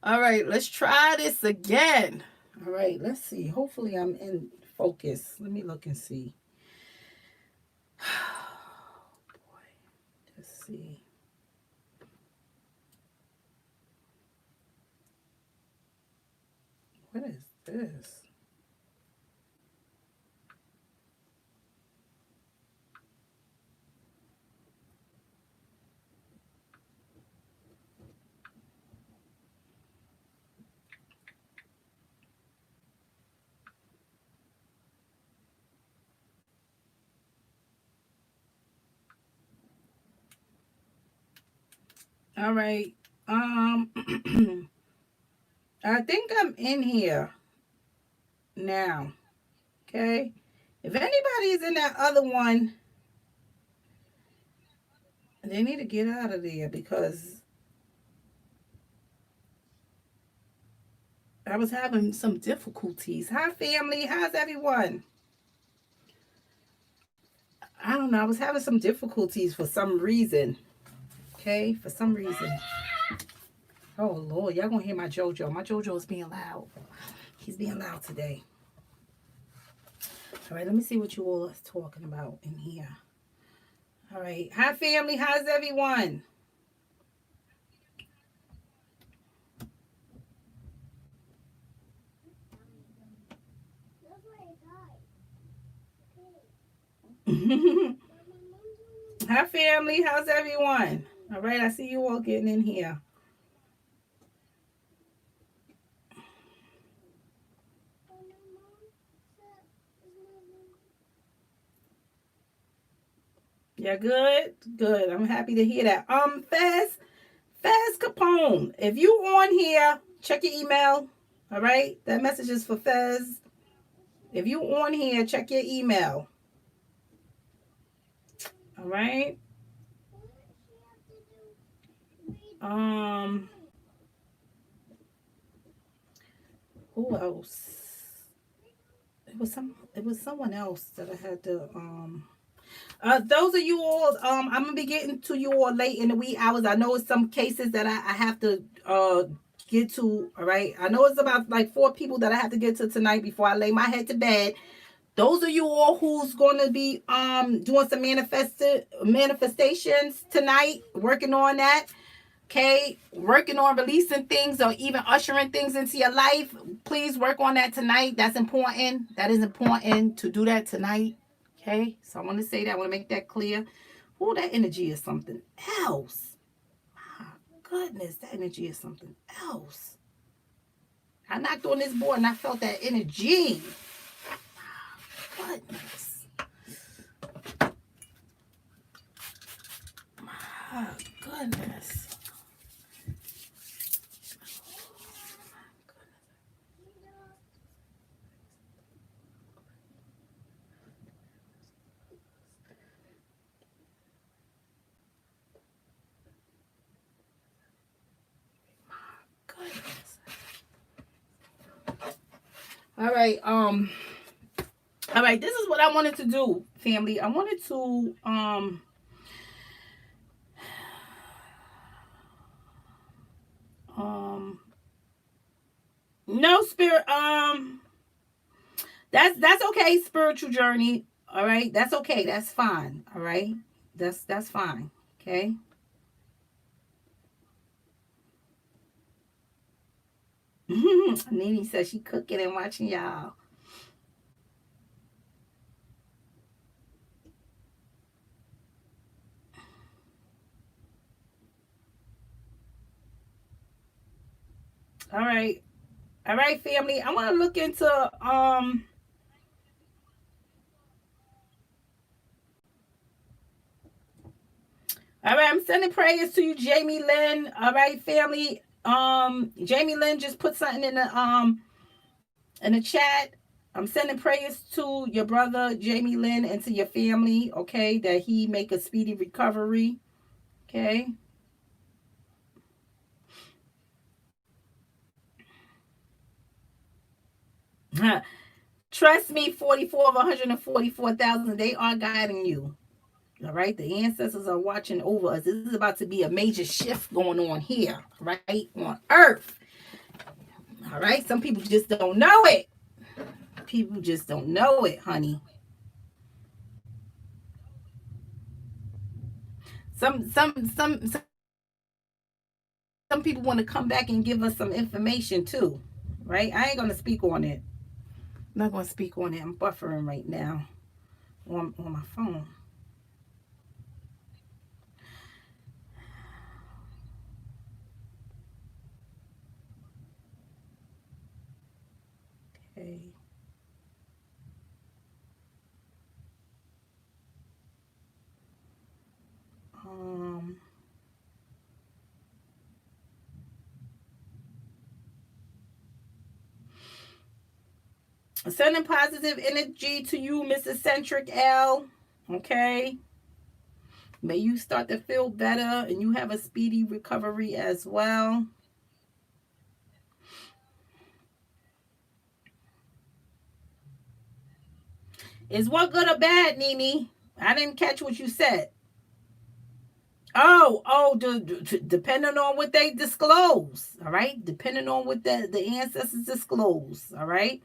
All right, let's try this again. All right, let's see. Hopefully I'm in focus. Let me look and see. Boy, let's see. What is this? All right. Um I think I'm in here now. Okay. If anybody's in that other one, they need to get out of there because I was having some difficulties. Hi, family. How's everyone? I don't know. I was having some difficulties for some reason. Okay. For some reason. Oh, Lord. Y'all gonna hear my JoJo. My JoJo is being loud. He's being loud today. All right. Let me see what you all are talking about in here. All right. Hi, family. How's everyone? Hi, family. How's everyone? All right. I see you all getting in here. Yeah, good, good. I'm happy to hear that. Fez Capone. If you on here, check your email. All right, that message is for Fez. If you on here, check your email. All right. Um, who else? It was someone else that I had to those of you all, I'm gonna be getting to you all late in the wee hours. I know it's some cases that I have to get to. All right, I know it's about like 4 people that I have to get to tonight before I lay my head to bed. Those of you all who's going to be doing some manifestations tonight, working on that. Okay, working on releasing things or even ushering things into your life. Please work on that tonight. That's important. That is important to do that tonight. Okay, so I want to say that. I want to make that clear. Oh, that energy is something else. My goodness, that energy is something else. I knocked on this board and I felt that energy. My goodness. My goodness. Goodness. All right. All right. This is what I wanted to do, family. I wanted to um no spirit that's okay, spiritual journey. All right. That's okay. That's fine. All right. That's fine. Okay. Nene says she cooking and watching y'all. All right. All right, family. I want to look into all right, I'm sending prayers to you, Jamie Lynn. All right, family. Jamie Lynn just put something in the chat. I'm sending prayers to your brother Jamie Lynn and to your family, okay, that he make a speedy recovery. Okay. Trust me, 44 of 144,000, they are guiding you. All right. The ancestors are watching over us. This is about to be a major shift going on here, right? On earth. All right. Some people just don't know it. People just don't know it, honey. Some people want to come back and give us some information too, right? I ain't gonna speak on it. I'm not gonna speak on it. I'm buffering right now on my phone. Okay. Um. Sending positive energy to you, Mrs. Centric L. Okay. May you start to feel better and you have a speedy recovery as well. Is what good or bad, Nini? I didn't catch what you said. Depending on what they disclose, all right? Depending on what the ancestors disclose, all right?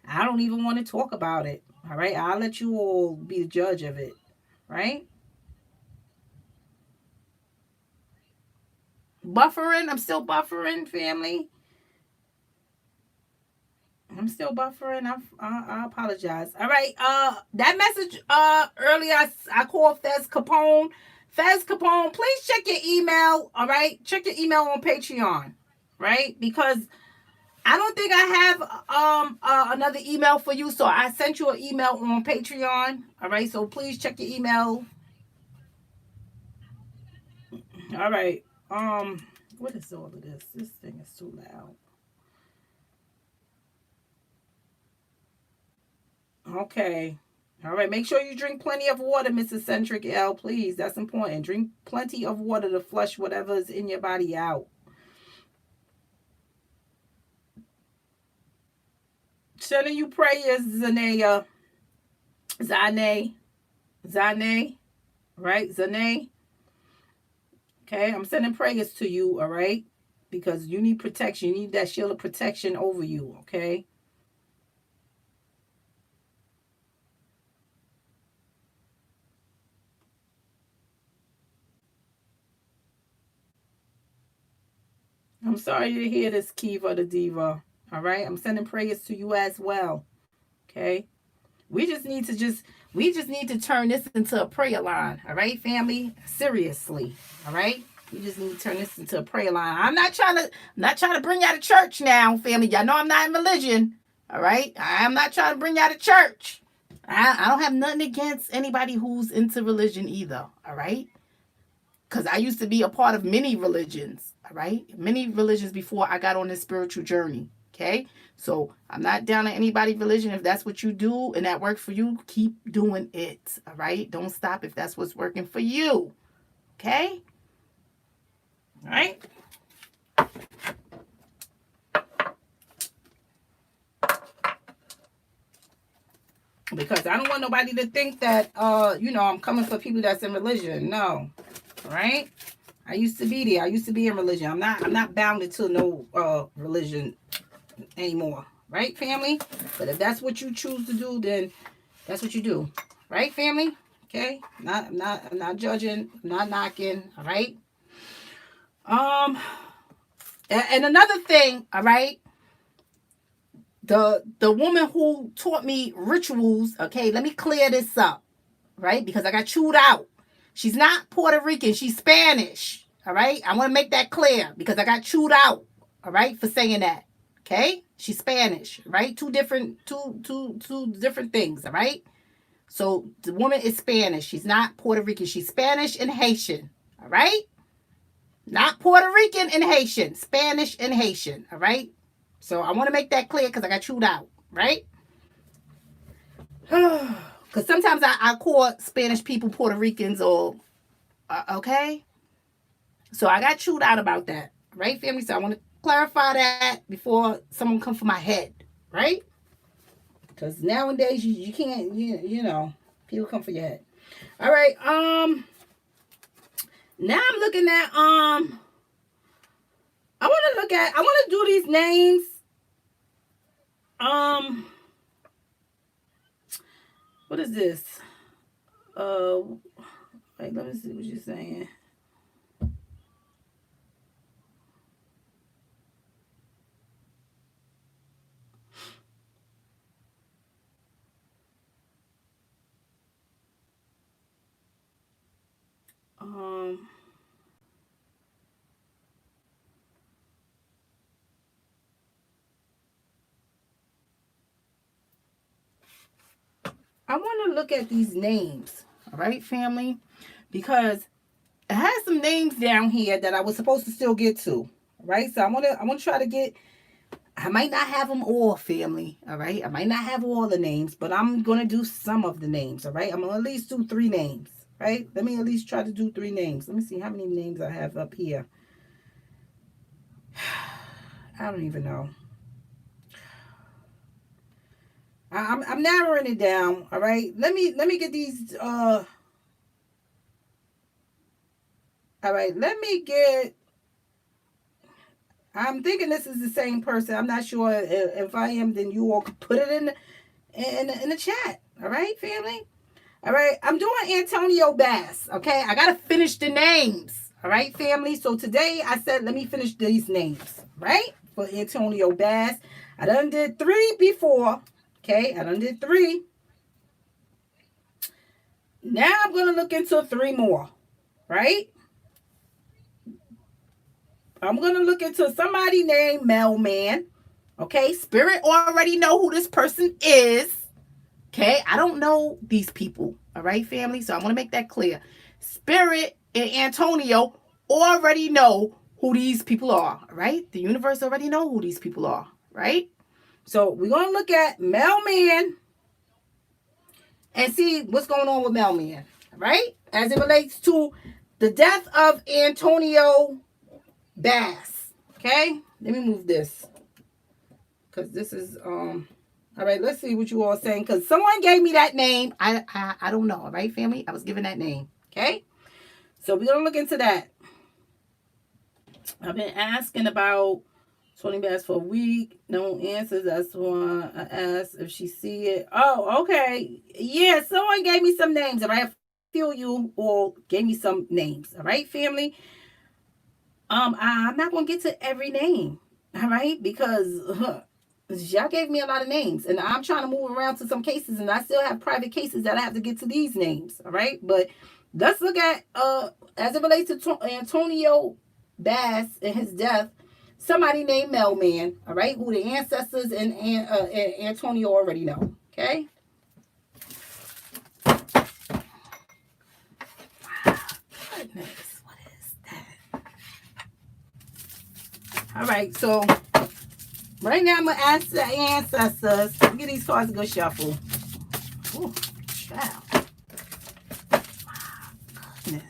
I don't even want to talk about it, all right? I'll let you all be the judge of it, right? Buffering, I'm still buffering, family. I'm still buffering. I apologize. All right. That message earlier I called Fez Capone. Fez Capone, please check your email. All right, check your email on Patreon, right? Because I don't think I have another email for you, so I sent you an email on Patreon. All right, so please check your email. All right. What is all of this? This thing is too loud. Okay. All right. Make sure you drink plenty of water, Mrs. Centric L. Please. That's important. Drink plenty of water to flush whatever's in your body out. Sending you prayers, Zanea. Zane. Zane. Right? Zane. Okay. I'm sending prayers to you. All right. Because you need protection. You need that shield of protection over you. Okay. I'm sorry to hear this, Kiva the Diva. All right. I'm sending prayers to you as well. Okay. We just need to turn this into a prayer line. All right, family? Seriously. All right? We just need to turn this into a prayer line. I'm not trying to bring you out of church now, family. Y'all know I'm not in religion. All right? I'm not trying to bring you out of church. I don't have nothing against anybody who's into religion either. All right? Because I used to be a part of many religions, all right? Many religions before I got on this spiritual journey, okay? So I'm not down on anybody's religion. If that's what you do and that works for you, keep doing it, all right? Don't stop if that's what's working for you, okay? All right? Because I don't want nobody to think that, I'm coming for people that's in religion. No, all right? I used to be there. I used to be in religion. I'm not bounded to no religion anymore. Right, family? But if that's what you choose to do, then that's what you do. Right, family? Okay? I'm not judging, I'm not knocking, all right? And another thing, all right? The woman who taught me rituals, okay, let me clear this up, right? Because I got chewed out. She's not Puerto Rican, she's Spanish. All right? I want to make that clear because I got chewed out, all right, for saying that. Okay? She's Spanish, right? Two different things, all right? So the woman is Spanish. She's not Puerto Rican. She's Spanish and Haitian, all right? Not Puerto Rican and Haitian. Spanish and Haitian, all right? So I want to make that clear because I got chewed out, right? Because sometimes I call Spanish people Puerto Ricans or, okay? So I got chewed out about that, right, family? So I want to clarify that before someone come for my head, right? Because nowadays you can't, people come for your head. All right, now I'm looking at, I want to do these names, What is this? Wait, let me see what you're saying. I want to look at these names, all right, family, because it has some names down here that I was supposed to still get to, right? So I want to try to get. I might not have them all, family, all right? I might not have all the names, but I'm going to do some of the names, all right? I'm going to at least do 3 names, right? Let me at least try to do 3 names. Let me see how many names I have up here. I don't even know. I'm narrowing it down, all right? Let me get these all right, let me get. I'm thinking this is the same person. I'm not sure if I am. Then you all could put it in the chat. All right, family. All right, I'm doing Antonio Bass. Okay, I gotta finish the names. All right, family. So today I said let me finish these names. Right for Antonio Bass. I done did 3 before. Okay, I done did 3. Now I'm gonna look into 3 more. Right. I'm going to look into somebody named Mailman. Okay. Spirit already know who this person is. Okay. I don't know these people. All right, family. So I want to make that clear. Spirit and Antonio already know who these people are. All right. The universe already know who these people are. Right. So we're going to look at Mailman and see what's going on with Mailman. Right. As it relates to the death of Antonio Bass. Okay, let me move this because this is all right. Let's see what you all saying because someone gave me that name. I don't know. All right, family. I was given that name. Okay, so we're gonna look into that. I've been asking about Tony Bass for a week. No answers. That's why I asked if she see it. Oh, okay. Yeah, someone gave me some names. All right, I feel you all gave me some names. All right, family. I'm not gonna get to every name, all right, because y'all gave me a lot of names, and I'm trying to move around to some cases, and I still have private cases that I have to get to these names, all right. But let's look at as it relates to Antonio Bass and his death. Somebody named Mailman, all right, who the ancestors and Antonio already know. Okay. Goodness. All right, so right now I'm going to ask the ancestors. Give these cards a good shuffle. Ooh, child. Goodness.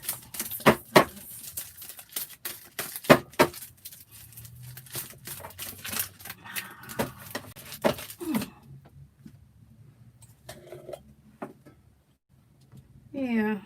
Yeah.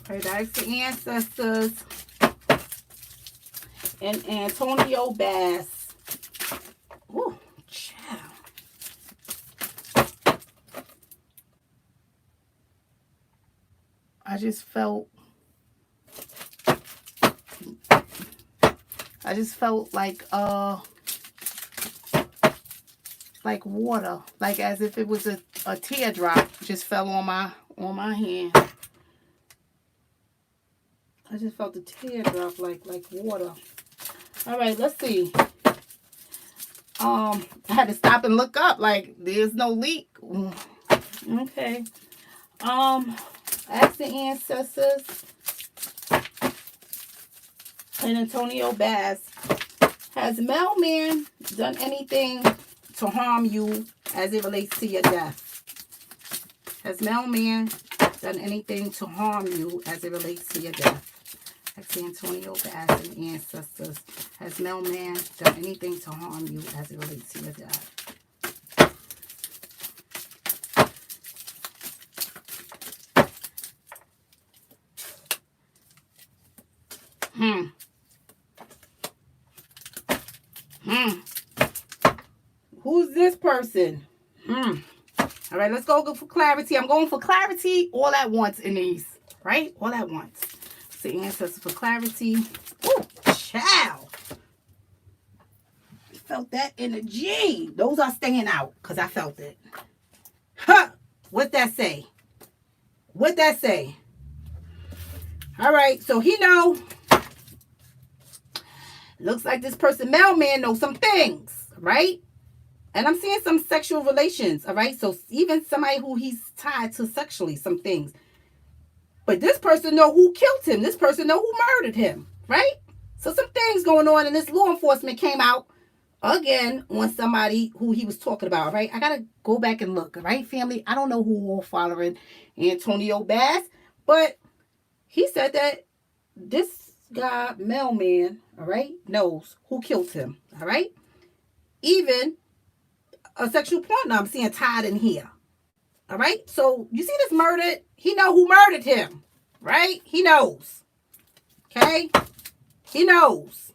All right, that's the ancestors and Antonio Bass. Ooh, child. I just felt like water, like as if it was a teardrop just fell on my hand. I just felt the teardrop like water. All right, let's see. I had to stop and look up. Like there's no leak. Okay. Ask the ancestors and Antonio Bass. Has Mailman done anything to harm you as it relates to your death? Has mailman done anything to harm you as it relates to your death? Ex Antonio, Bass, and ancestors. Has mailman done anything to harm you as it relates to your death? Who's this person? All right, let's go for clarity. I'm going for clarity all at once in these, right? All at once. The ancestors for clarity. Oh, child. I felt that energy. Those are staying out because I felt it. Huh. What'd that say? What'd that say? All right, so he know. Looks like this person, mailman, knows some things, right? And I'm seeing some sexual relations, all right? So even somebody who he's tied to sexually, some things. But this person know who killed him. This person know who murdered him, right? So some things going on, and this law enforcement came out again on somebody who he was talking about, right? I got to go back and look, all right, family? I don't know who all following Antonio Bass, but he said that this guy, mailman, all right, knows who killed him, all right? Even a sexual partner I'm seeing tied in here. All right, so you see this murdered? He know who murdered him, right? He knows. Okay, he knows.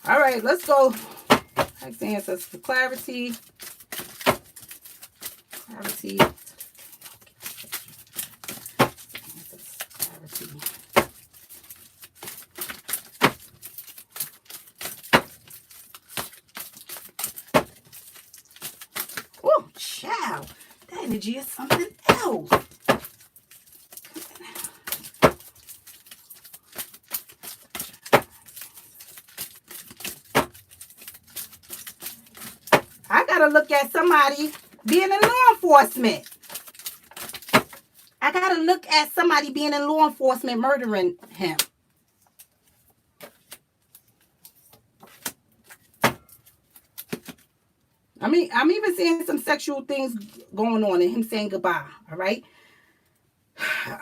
All right, let's go. Ask the ancestors for clarity. Clarity. Clarity. Oh, child. That energy is something else. I got to look at somebody being in law enforcement. I got to look at somebody being in law enforcement murdering him. I mean, I'm even seeing some sexual things going on and him saying goodbye, all right?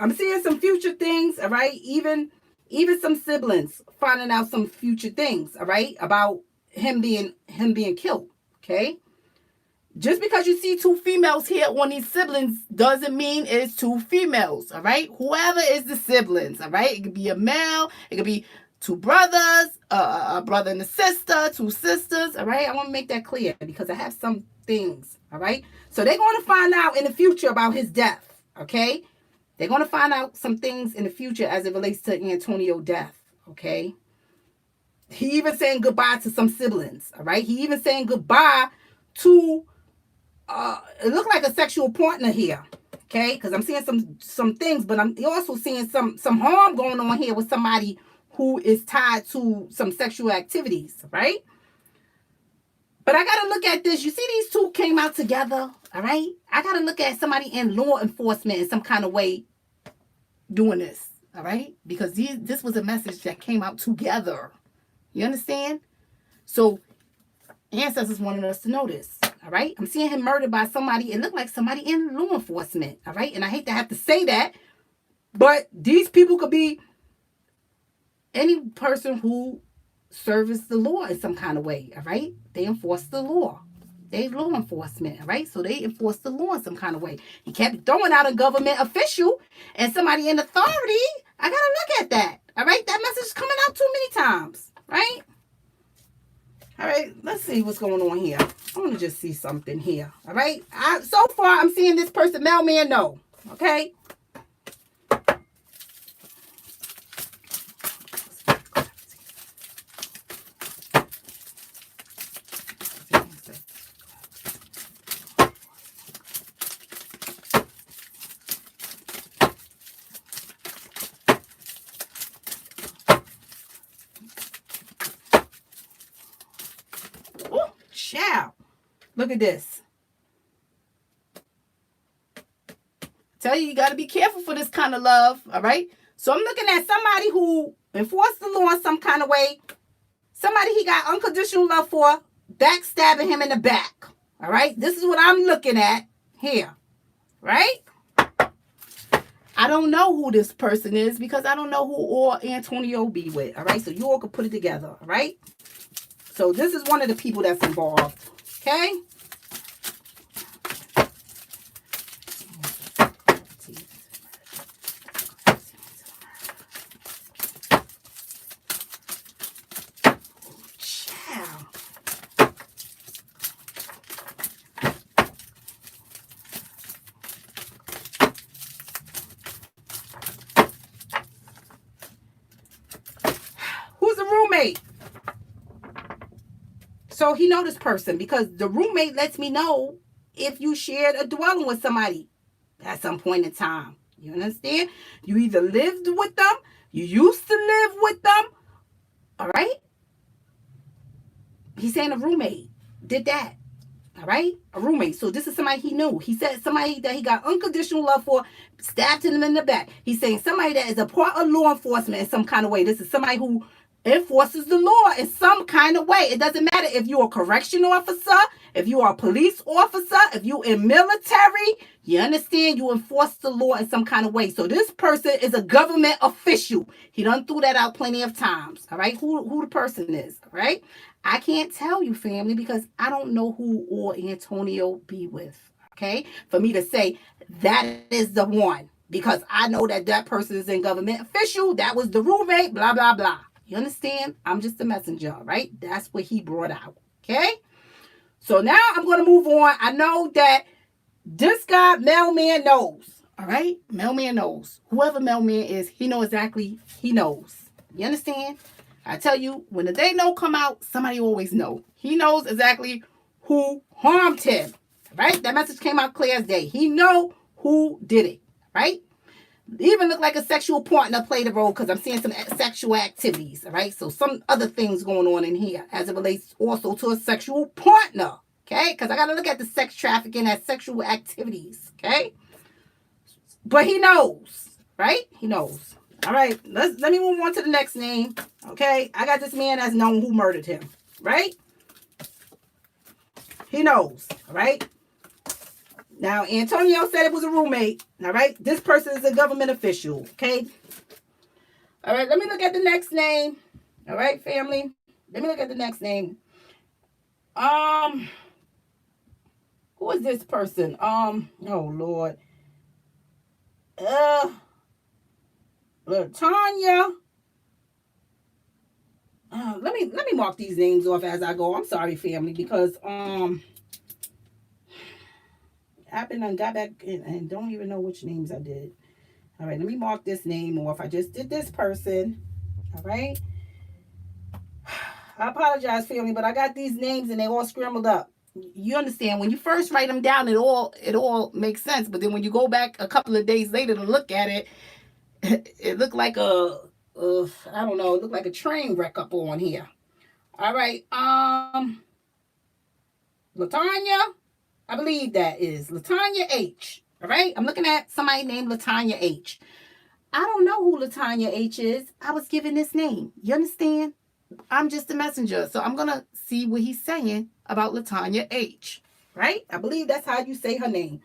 I'm seeing some future things, all right? Even some siblings finding out some future things, all right? About him being killed, okay? Just because you see two females here on these siblings doesn't mean it's two females, all right? Whoever is the siblings, all right? It could be a male, it could be two brothers, a brother and a sister, two sisters, all right? I want to make that clear because I have some things, all right? So they're going to find out in the future about his death, okay? They're going to find out some things in the future as it relates to Antonio's death, okay? He even saying goodbye to some siblings, all right? He even saying goodbye to, it looked like a sexual partner here, okay? Because I'm seeing some things, but I'm also seeing some harm going on here with somebody who is tied to some sexual activities, right? But I got to look at this. You see these two came out together, all right? I got to look at somebody in law enforcement in some kind of way doing this, all right? Because this was a message that came out together. You understand? So ancestors wanted us to know this, all right? I'm seeing him murdered by somebody. It looked like somebody in law enforcement, all right? And I hate to have to say that, but these people could be any person who serves the law in some kind of way, all right? They enforce the law. They law enforcement, all right? So they enforce the law in some kind of way. He kept throwing out a government official and somebody in authority. I got to look at that, all right? That message is coming out too many times, right? All right, let's see what's going on here. I want to just see something here, all right? So far, I'm seeing this person, mailman, no, okay? Child, look at this. Tell you got to be careful for this kind of love, all right? So I'm looking at somebody who enforced the law in some kind of way. Somebody he got unconditional love for, backstabbing him in the back. All right? This is what I'm looking at here. Right? I don't know who this person is because I don't know who all Antonio be with. All right? So you all can put it together. All right? So this is one of the people that's involved. Okay? Who's the roommate? So he know this person because the roommate lets me know if you shared a dwelling with somebody at some point in time. You understand? You either lived with them, you used to live with them. All right? He's saying a roommate did that. All right? A roommate. So this is somebody he knew. He said somebody that he got unconditional love for, stabbed him in the back. He's saying somebody that is a part of law enforcement in some kind of way. This is somebody who enforces the law in some kind of way. It doesn't matter if you're a correctional officer, if you are a police officer, if you're in military, you understand, you enforce the law in some kind of way. So this person is a government official. He done threw that out plenty of times. All right, who the person is. All right, I can't tell you, family, because I don't know who all Antonio be with. Okay, for me to say that is the one, because I know that that person is in government official, that was the roommate, blah blah blah. You understand? I'm just a messenger, right? That's what he brought out. Okay? So now I'm going to move on. I know that this guy, Mailman, knows. All right? Mailman knows. Whoever Mailman is, he knows exactly. He knows. You understand? I tell you, when the day no come out, somebody always know. He knows exactly who harmed him. Right? That message came out clear as day. He know who did it. Right? Even look like a sexual partner played a role because I'm seeing some sexual activities, all right? So some other things going on in here as it relates also to a sexual partner, okay? Because I got to look at the sex trafficking as sexual activities, okay? But he knows, right? He knows. All right, let me move on to the next name, okay? I got this man that's known who murdered him, right? He knows, all right? Now, Antonio said it was a roommate. All right. This person is a government official. Okay. All right. Let me look at the next name. All right, family. Let me look at the next name. Who is this person? Oh Lord. Latanya. Let me mark these names off as I go. I'm sorry, family, because I've been and got back and don't even know which names I did. All right, let me mark this name off. I just did this person. All right. I apologize, family, but I got these names and they all scrambled up. You understand, when you first write them down, it all makes sense. But then when you go back a couple of days later to look at it, it looked like I don't know, it looked like a train wreck up on here. All right, Latanya, I believe that is Latanya H. All right, I'm looking at somebody named Latanya H. I don't know who Latanya H is. I was given this name. You understand? I'm just a messenger. So I'm going to see what he's saying about Latanya H. Right? I believe that's how you say her name.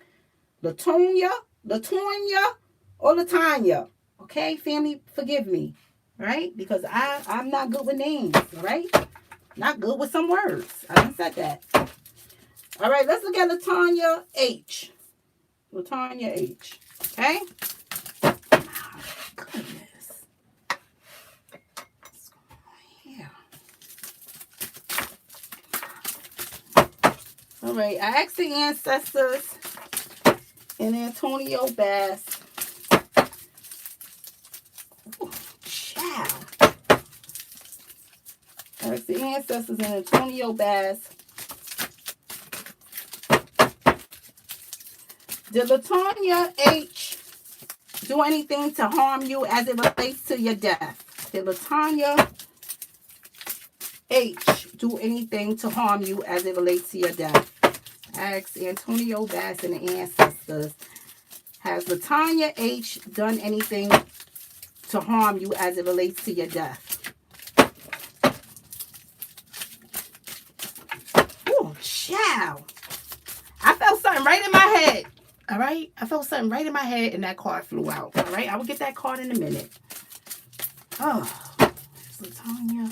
Latonya, or Latanya. Okay, family, forgive me. Right? Because I'm not good with names. All right? Not good with some words. I done said that. All right, let's look at Latanya H. Latanya H. Okay? Goodness. What's going on here? All right, I asked the ancestors and Antonio Bass. Ooh, child. I asked the ancestors and Antonio Bass. Did Latanya H do anything to harm you as it relates to your death? Did Latanya H do anything to harm you as it relates to your death? Ask Antonio Bass and the ancestors. Has Latanya H done anything to harm you as it relates to your death? right? I felt something right in my head and that card flew out. All right? I will get that card in a minute. Oh, Latanya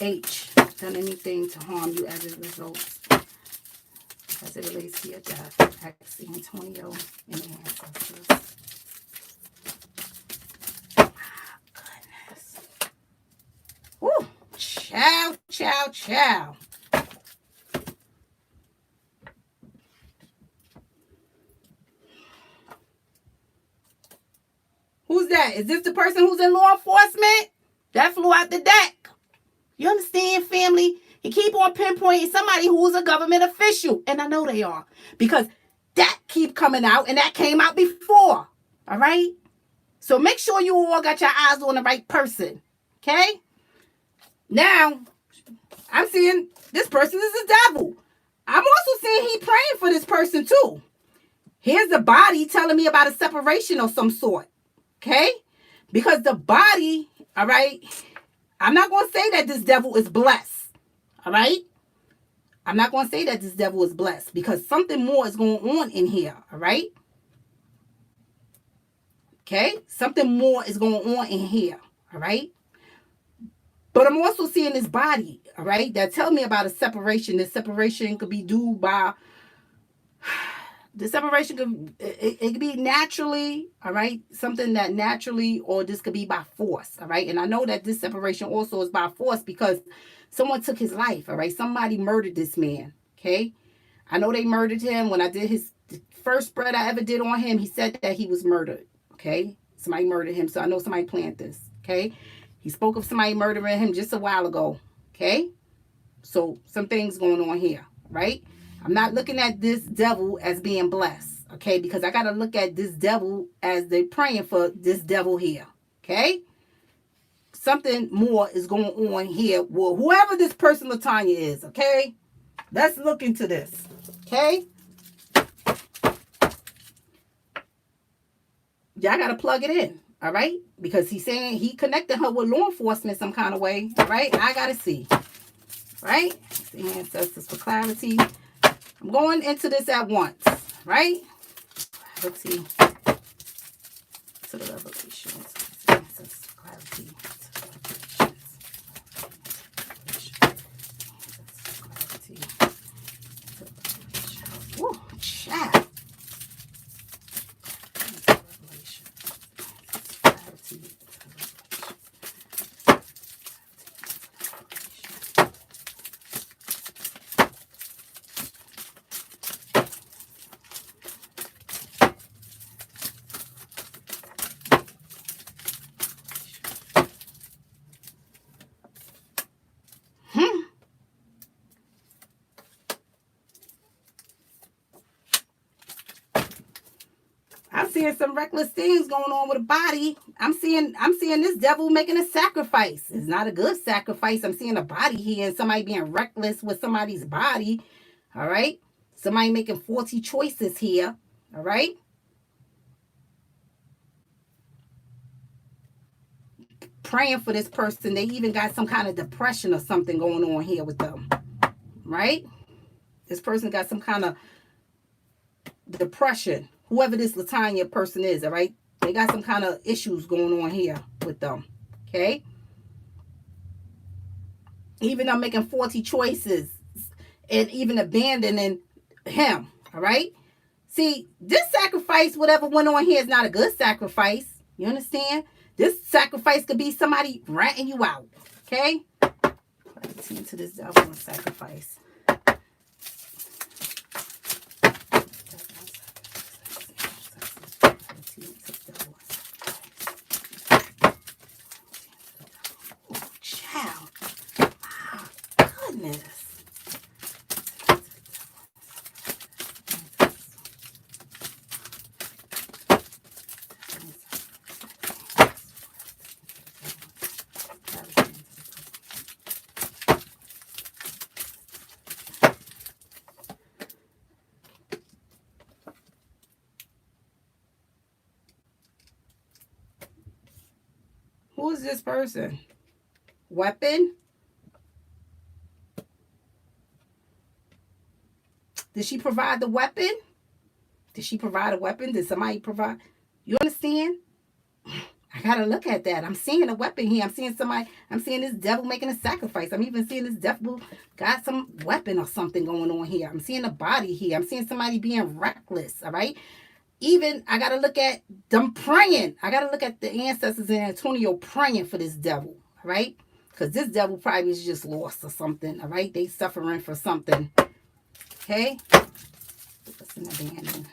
H. Done anything to harm you as a result, as it relates to your death? Ask Antonio and the ancestors. Goodness. Woo. Chow, chow, chow. Who's that? Is this the person who's in law enforcement? That flew out the deck. You understand, family? You keep on pinpointing somebody who's a government official. And I know they are. Because that keep coming out and that came out before. All right? So make sure you all got your eyes on the right person. Okay? Now, I'm seeing this person is a devil. I'm also seeing he praying for this person too. Here's the body telling me about a separation of some sort. Okay? Because the body, all right, I'm not going to say that this devil is blessed. All right? I'm not going to say that this devil is blessed because something more is going on in here. All right? Okay? Something more is going on in here. All right? But I'm also seeing this body. All right? That tells me about a separation. This separation could be due by... The separation it could be naturally, all right? Something that naturally, or this could be by force, all right? And I know that this separation also is by force because someone took his life, all right? Somebody murdered this man, okay? I know they murdered him. When I did the first spread I ever did on him, he said that he was murdered, okay? Somebody murdered him, so I know somebody planned this, okay? He spoke of somebody murdering him just a while ago, okay? So some things going on here, right? I'm not looking at this devil as being blessed, okay? Because I got to look at this devil as they're praying for this devil here, okay? Something more is going on here. Well, whoever this person Latanya is, okay? Let's look into this, okay? Y'all got to plug it in, all right? Because he's saying he connected her with law enforcement some kind of way, all right? I got to see, right? The ancestors for clarity. I'm going into this at once, right? Let's see. To the revelations. Clarity. Woo, chat. I'm seeing some reckless things going on with a body. I'm seeing this devil making a sacrifice. It's not a good sacrifice. I'm seeing a body here and somebody being reckless with somebody's body. All right. Somebody making faulty choices here. All right. Praying for this person. They even got some kind of depression or something going on here with them. Right. This person got some kind of depression. Whoever this Latanya person is, all right? They got some kind of issues going on here with them, okay? Even them making faulty choices and even abandoning him, all right? See, this sacrifice, whatever went on here, is not a good sacrifice. You understand? This sacrifice could be somebody ratting you out, okay? Let's see into this devil sacrifice. Who is this person? Weapon? Did she provide the weapon? Did she provide a weapon? Did somebody provide? You understand? I gotta look at that. I'm seeing a weapon here. I'm seeing somebody. I'm seeing this devil making a sacrifice. I'm even seeing this devil got some weapon or something going on here. I'm seeing a body here. I'm seeing somebody being reckless. All right. Even I gotta look at them praying. I gotta look at the ancestors in Antonio praying for this devil. All right. Because this devil probably is just lost or something. All right. They suffering for something. Okay. What's in the abandon?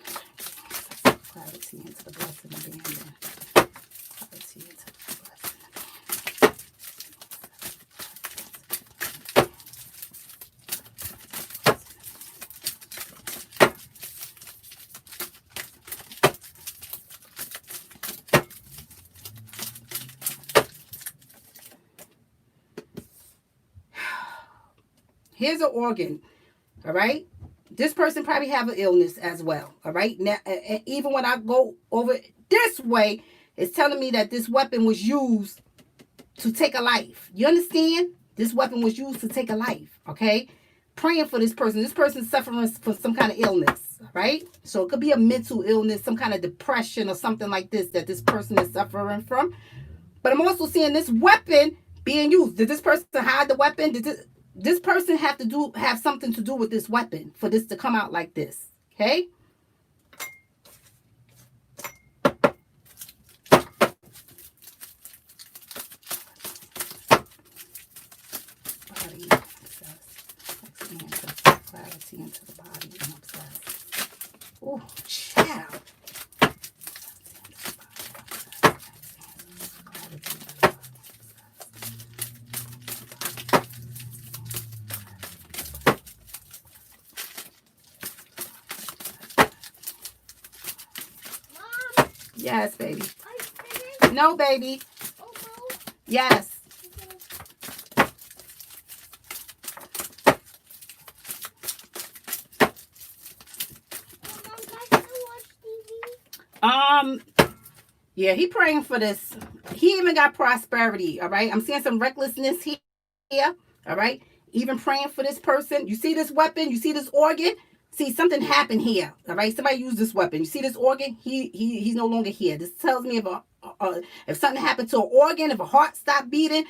Clarity into the blessing abandon. Clarity into the blessing. Here's an organ. All right. This person probably have an illness as well. All right. Now, even when I go over this way, it's telling me that this weapon was used to take a life. You understand? This weapon was used to take a life. Okay. Praying for this person. This person's suffering from some kind of illness. Right. So it could be a mental illness, some kind of depression or something like this that this person is suffering from. But I'm also seeing this weapon being used. Did this person hide the weapon? Did this person have something to do with this weapon for this to come out like this? Okay. Body obsessed. Clarity into the body and obsessed. Oh, child. Yes, baby. No, baby. Yes. Yeah, he praying for this. He even got prosperity. All right. I'm seeing some recklessness here. All right. Even praying for this person. You see this weapon? You see this organ? See, something happened here. All right. Somebody used this weapon. You see this organ? He's no longer here. This tells me if something happened to an organ, if a heart stopped beating,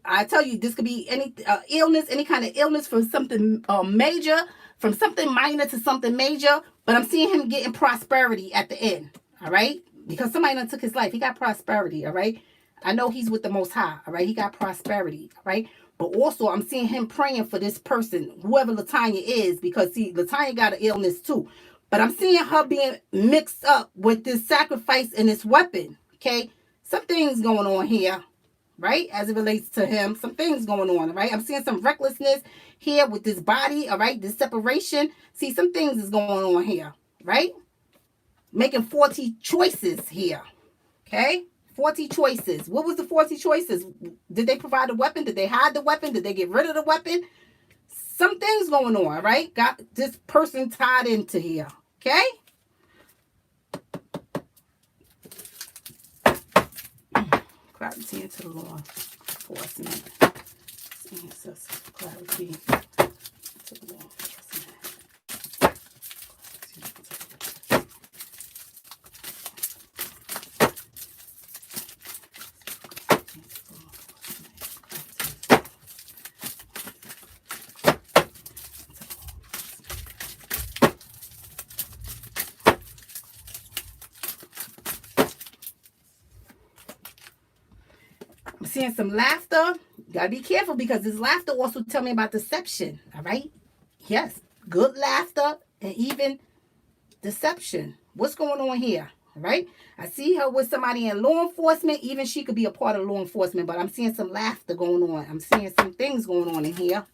I tell you, this could be any illness, any kind of illness from something major, from something minor to something major. But I'm seeing him getting prosperity at the end. All right. Because somebody done took his life. He got prosperity. All right. I know he's with the Most High. All right. He got prosperity. All right. But also, I'm seeing him praying for this person, whoever Latanya is, because, see, Latanya got an illness too. But I'm seeing her being mixed up with this sacrifice and this weapon, okay? Some things going on here, right, as it relates to him. Some things going on, right? I'm seeing some recklessness here with this body, all right, this separation. See, some things is going on here, right? Making 40 choices here, okay? 40 choices. What was the 40 choices? Did they provide a weapon? Did they hide the weapon? Did they get rid of the weapon? Some things going on, right? Got this person tied into here, okay? Clarity into the law enforcement. Ancestor clarity into the law enforcement. I'm seeing some laughter. You gotta be careful because this laughter also tell me about deception. All right. Yes. Good laughter and even deception. What's going on here? All right. I see her with somebody in law enforcement. Even she could be a part of law enforcement, but I'm seeing some laughter going on. I'm seeing some things going on in here.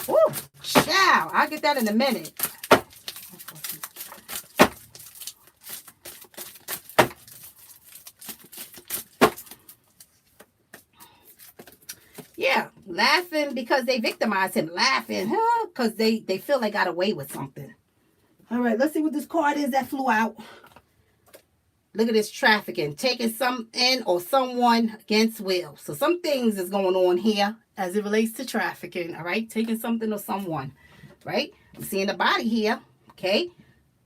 Oh, child. I'll get that in a minute. Yeah, laughing because they victimized him. Laughing, because they feel they got away with something. All right, let's see what this card is that flew out. Look at this trafficking. Taking something or someone against will. So some things is going on here as it relates to trafficking. All right, taking something or someone. Right? I'm seeing the body here. Okay.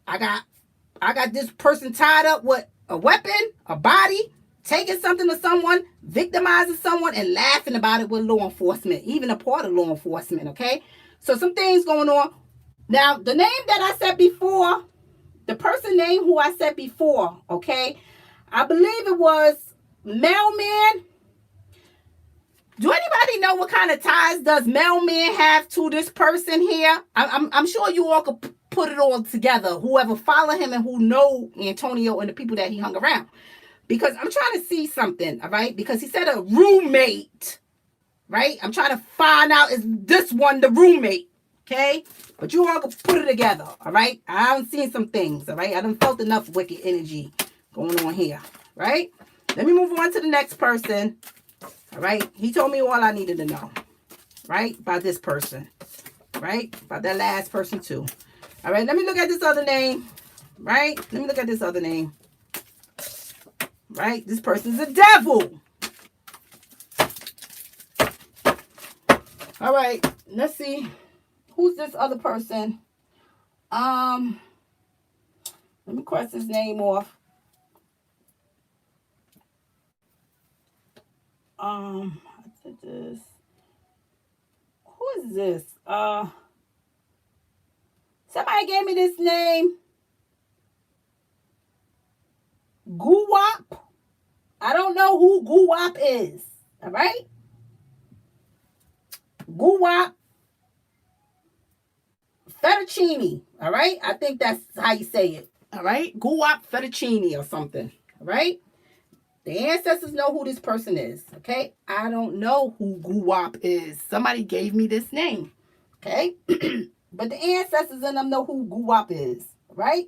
I got this person tied up with a weapon, a body, taking something or someone, victimizing someone, and laughing about it with law enforcement, even a part of law enforcement, okay? So some things going on. Now, the name that I said before, the person name who I said before, okay? I believe it was Mailman. Do anybody know what kind of ties does Mailman have to this person here? I'm sure you all could put it all together. Whoever follow him and who know Antonio and the people that he hung around. Because I'm trying to see something, all right? Because he said a roommate, right? I'm trying to find out, is this one the roommate, okay? But you all can put it together, all right? I've seen some things, all right? I done felt enough wicked energy going on here, right? Let me move on to the next person, all right? He told me all I needed to know, right? About this person, right? About that last person too. All right, let me look at this other name, right? Let me look at this other name. Right? This person's a devil. All right. Let's see. Who's this other person? Let me cross his name off. I did this. Who is this? Somebody gave me this name. Guwap. I don't know who Guwap is. All right? Guwap Fettuccine. All right? I think that's how you say it. All right? Guwap Fettuccine or something. All right? The ancestors know who this person is. Okay? I don't know who Guwap is. Somebody gave me this name. Okay? But the ancestors in them know who Guwap is. Right?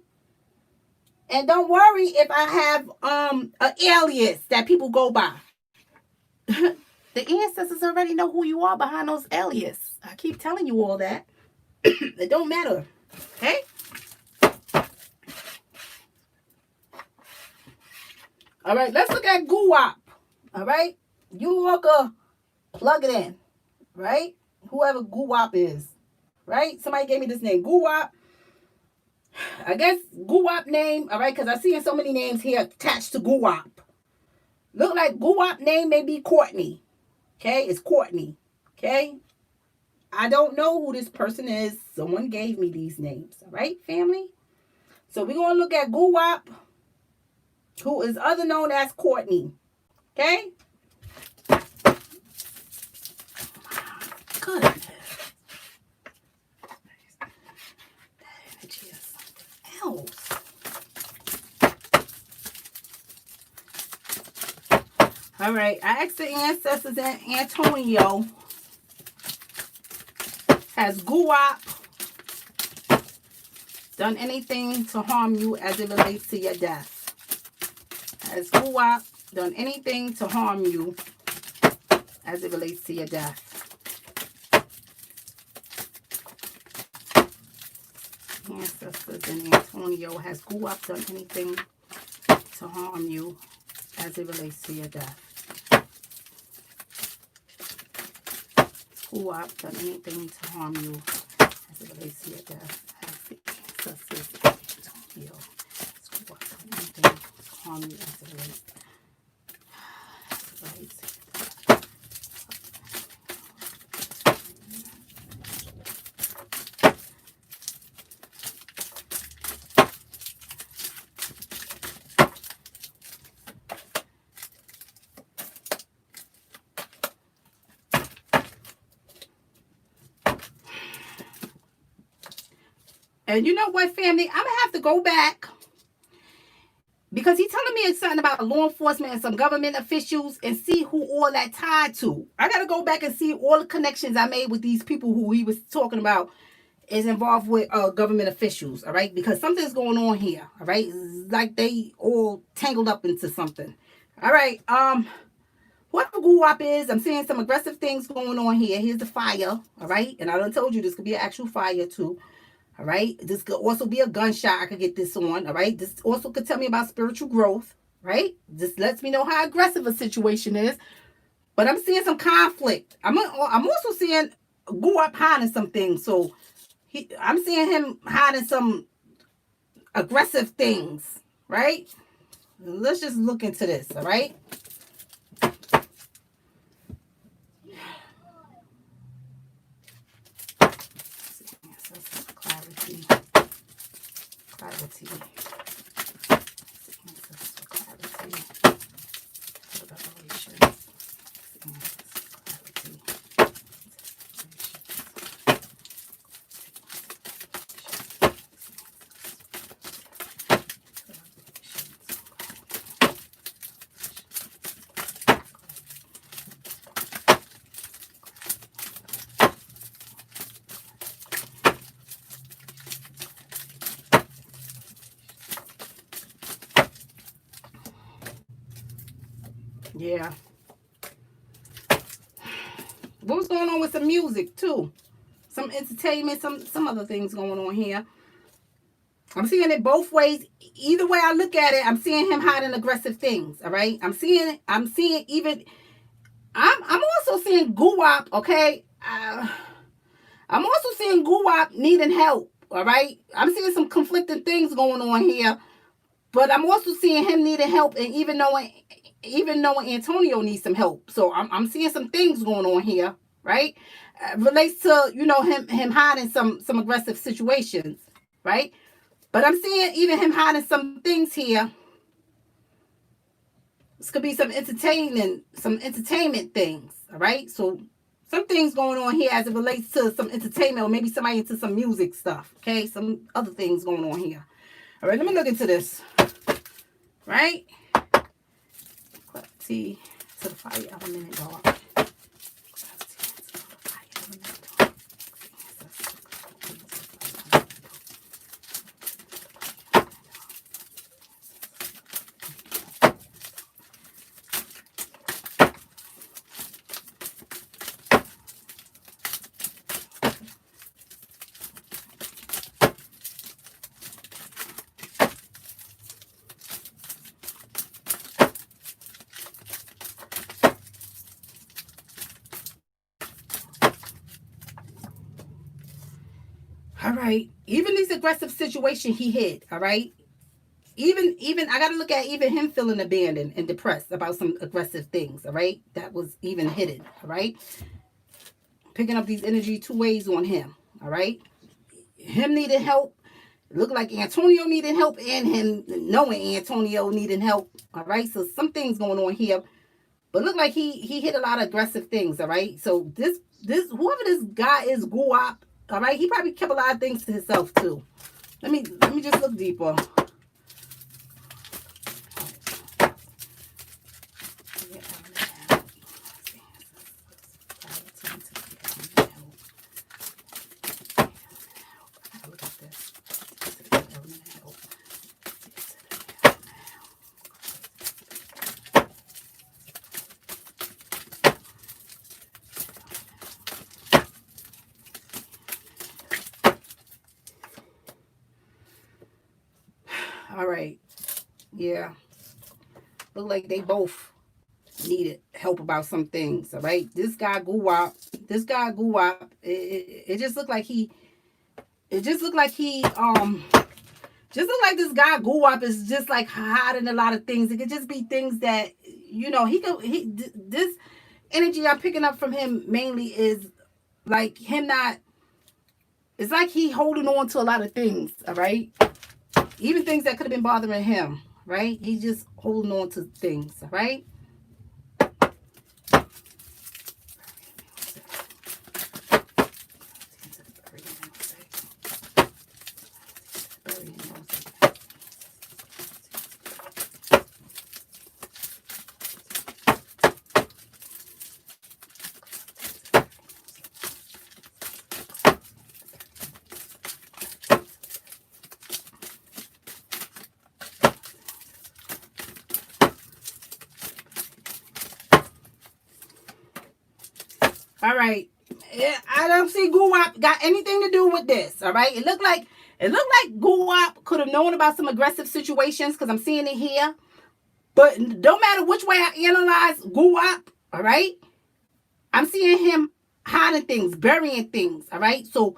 And don't worry if I have an alias that people go by. The ancestors already know who you are behind those alias. I keep telling you all that. It don't matter. Okay? All right, let's look at Guwap. All right? You all can plug it in. Right? Whoever Guwap is. Right? Somebody gave me this name. Guwap. I guess Guwap name, all right, because I see so many names here attached to Guwap. Look like Guwap name may be Courtney. Okay, it's Courtney. Okay, I don't know who this person is. Someone gave me these names. All right, family. So we're gonna look at Guwap, who is other known as Courtney. Okay. Good. Else. All right, I asked the ancestors and Antonio, has Guwap done anything to harm you as it relates to your death? Has Guwap done anything to harm you as it relates to your death? Ancestors and Antonio, has Guwap done anything to harm you as it relates to your death? Guwap done anything to harm you as it relates to your death? Has the ancestors and Antonio, has Guwap done anything to harm you as it relates to your death? And you know what, family? I'm going to have to go back because he's telling me it's something about law enforcement and some government officials and see who all that tied to. I got to go back and see all the connections I made with these people who he was talking about is involved with government officials, all right? Because something's going on here, all right? It's like they all tangled up into something. All right, Whoever Guwap is, I'm seeing some aggressive things going on here. Here's the fire, all right? And I done told you this could be an actual fire too, all right? This could also be a gunshot. I could get this on, all right? This also could tell me about spiritual growth, right? This lets me know how aggressive a situation is. But I'm seeing some conflict. I'm also seeing Guwap hiding some things. So I'm seeing him hiding some aggressive things, right? Let's just look into this, all right? Clarity. Clarity. Yeah. What was going on with some music too? Some entertainment, some other things going on here. I'm seeing it both ways. Either way I look at it, I'm seeing him hiding aggressive things. All right. I'm seeing even. I'm also seeing Guwap. Okay. I'm also seeing Guwap needing help. All right. I'm seeing some conflicting things going on here, but I'm also seeing him needing help, and even knowing Antonio needs some help. So I'm seeing some things going on here, right? Relates to him hiding some aggressive situations, right? But I'm seeing even him hiding some things here. This could be some entertainment things, all right? So some things going on here as it relates to some entertainment, or maybe somebody into some music stuff, okay? Some other things going on here. All right, let me look into this, right? Clarity to the fire element, dog. All right. Even these aggressive situation he hit, all right? Even I got to look at even him feeling abandoned and depressed about some aggressive things, all right? That was even hidden, all right? Picking up these energy two ways on him, all right? Him needed help. Look like Antonio needed help, and him knowing Antonio needed help, all right? So some things going on here, but look like he hit a lot of aggressive things, all right? So this whoever this guy is, Guwap, all right? He probably kept a lot of things to himself too. Let me just look deeper. All right. Yeah. Look like they both needed help about some things. All right. This guy Guwap. It just looked like he. It just looked like he. Just look like this guy Guwap is just like hiding a lot of things. It could just be things that this energy I'm picking up from him mainly is like him not. It's like he holding on to a lot of things. All right. Even things that could have been bothering him, right? He's just holding on to things, right? All right. I don't see Guwap got anything to do with this. All right. It looked like Guwap could have known about some aggressive situations because I'm seeing it here. But don't matter which way I analyze Guwap, all right, I'm seeing him hiding things, burying things, all right? So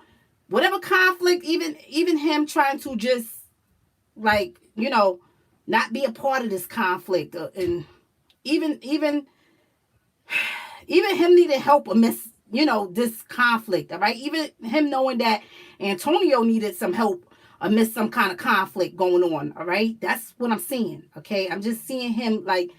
whatever conflict, even him trying to just like, not be a part of this conflict, and even him needing help amidst, this conflict, all right? Even him knowing that Antonio needed some help amidst some kind of conflict going on, all right? That's what I'm seeing, okay? I'm just seeing him like,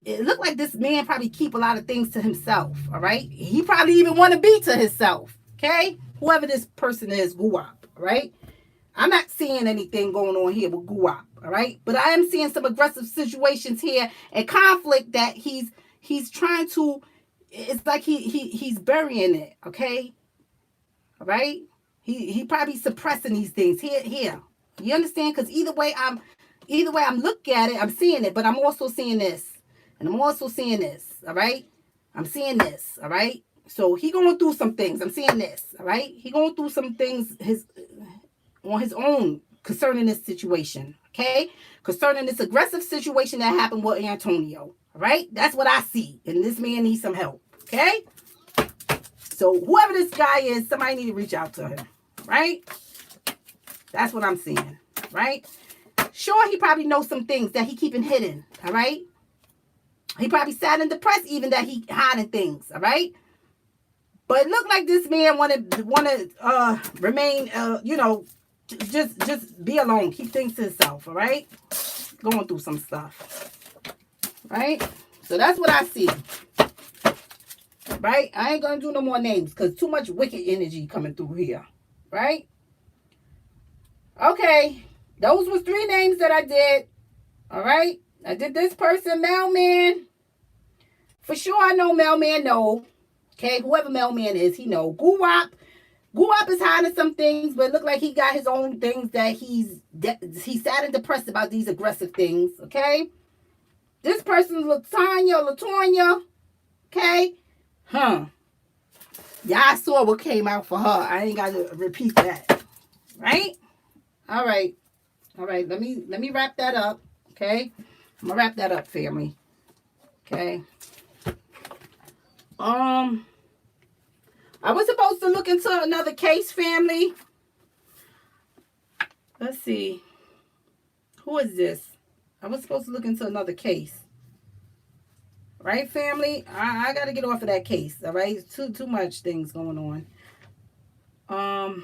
it looked like this man probably keep a lot of things to himself, all right? He probably even want to be to himself, okay? Whoever this person is, Guwap, all right? I'm not seeing anything going on here with Guwap, all right? But I am seeing some aggressive situations here and conflict that he's trying to, it's like he's burying it, okay? All right? He probably suppressing these things here. You understand? Because either way I'm looking at it, I'm seeing it, but I'm also seeing this. And I'm also seeing this, all right? I'm seeing this, all right? So he going through some things. I'm seeing this, all right? He going through some things on his own concerning this situation, okay? Concerning this aggressive situation that happened with Antonio, all right? That's what I see. And this man needs some help, okay? So whoever this guy is, somebody need to reach out to him, right? That's what I'm seeing, right? Sure, he probably knows some things that he keeping hidden, all right? He probably sad and depressed even that he hiding things, all right? But it looked like this man wanna remain, just be alone, keep things to himself, all right? Going through some stuff, right? So that's what I see, right? I ain't gonna do no more names because too much wicked energy coming through here, right? Okay, those was 3 names that I did, all right? I did this person, Mailman. For sure, I know Mailman know. Okay, whoever Mailman is, he know. Guwap is hiding some things, but it look like he got his own things that he's sad and depressed about these aggressive things. Okay, this person Latonya. Okay, huh? Yeah, I saw what came out for her. I ain't got to repeat that, right? All right, all right. Let me wrap that up. Okay, I'm gonna wrap that up, family. Okay. I was supposed to look into another case, family. Let's see. Who is this? I was supposed to look into another case. Right, family? I got to get off of that case, all right? Too much things going on. I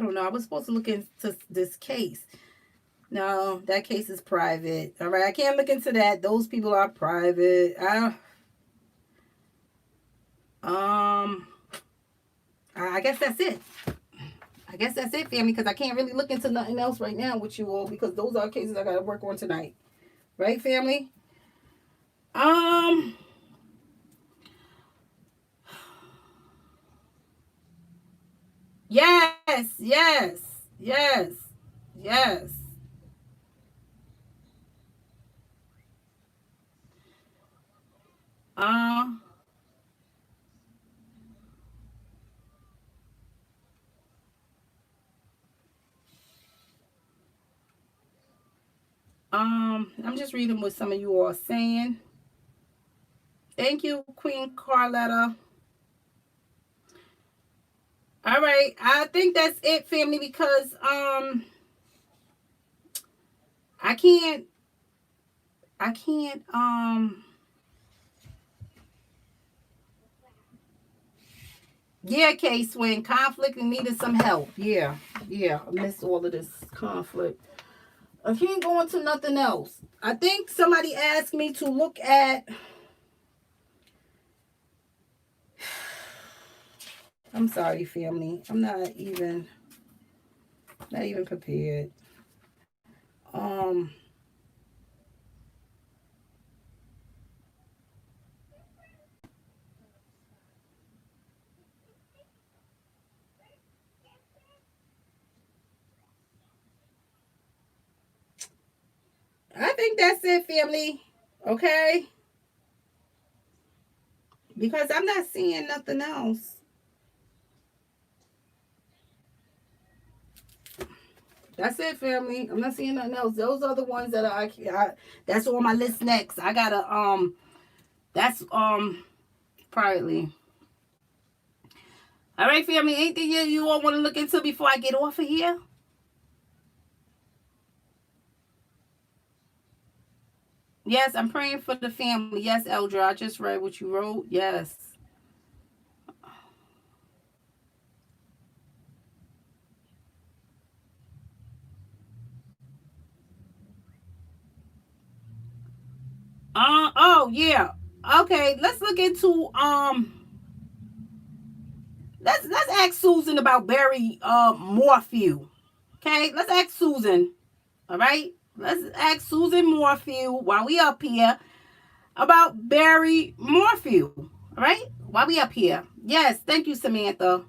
don't know. I was supposed to look into this case. No, that case is private. All right, I can't look into that. Those people are private. I guess that's it. I guess that's it, family, because I can't really look into nothing else right now with you all because those are cases I got to work on tonight. Right, family? Yes, yes, yes, yes. Uh, I'm just reading what some of you are saying. Thank you, Queen Carletta. All right, I think that's it, family, because I can't yeah, case when conflict and needed some help. Yeah, I missed all of this conflict. I can't go into nothing else. I think somebody asked me to look at. I'm sorry, family. I'm not even prepared. Um, think that's it, family. Okay? Because I'm not seeing nothing else. That's it, family. I'm not seeing nothing else. Those are the ones that that's on my list next. I gotta that's privately. All right, family. Anything you all want to look into before I get off of here? Yes, I'm praying for the family. Yes, Eldra, I just read what you wrote. Yes. Oh yeah. Okay, let's look into let's ask Susan about Barry Morphew. Okay, let's ask Susan. All right, let's ask Susan Morphew while we up here about Barry Morphew. All right, while we up here. Yes, thank you, Samantha.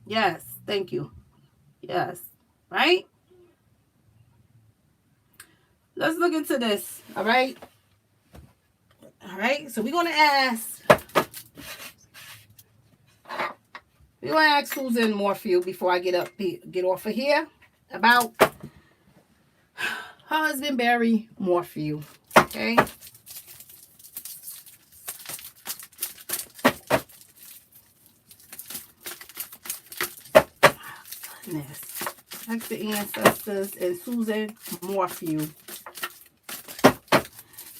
Yes, thank you. Yes, right. Let's look into this. All right. All right. So we're gonna ask. We're gonna ask Susan Morphew before I get off of here about her husband Barry Morphew. Okay. Goodness. Ask the ancestors and Susan Morphew.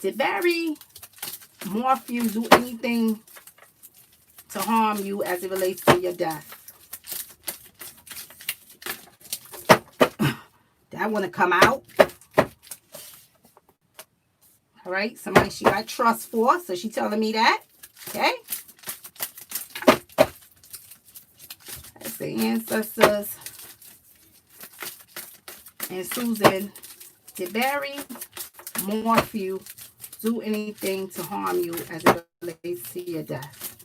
Did Barry Morphew do anything to harm you as it relates to your death? That want to come out. All right. Somebody she got trust for, so she telling me that. Okay. That's the ancestors and Susan. Did Barry Morphew do anything to harm you as it relates to your death?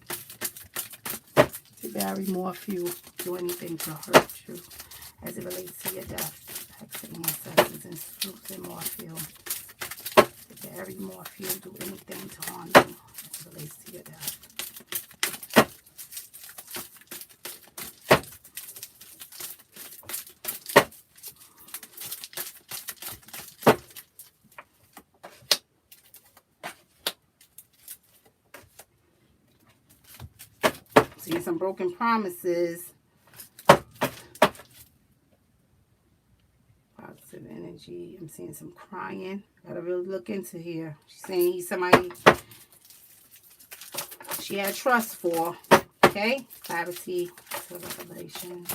Did Barry Morphew do anything to hurt you as it relates to your death? Ask the ancestors and Susan Morphew. Did Barry Morphew do anything to harm you as it relates to your death? See some broken promises. Positive energy. I'm seeing some crying. Gotta really look into here. She's saying he's somebody she had trust for. Okay? Clarity to revelations.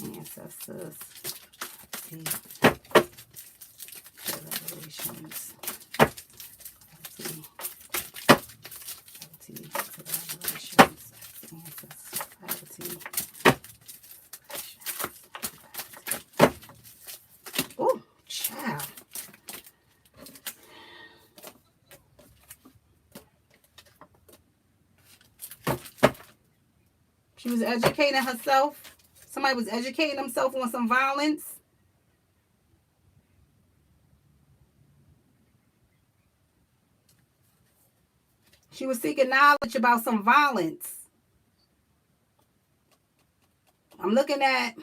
Ancestors. Clarity to revelations. Clarity. To revelations. Ancestors. Clarity. Oh, child. She was educating herself. Somebody was educating himself on some violence. She was seeking knowledge about some violence. I'm looking at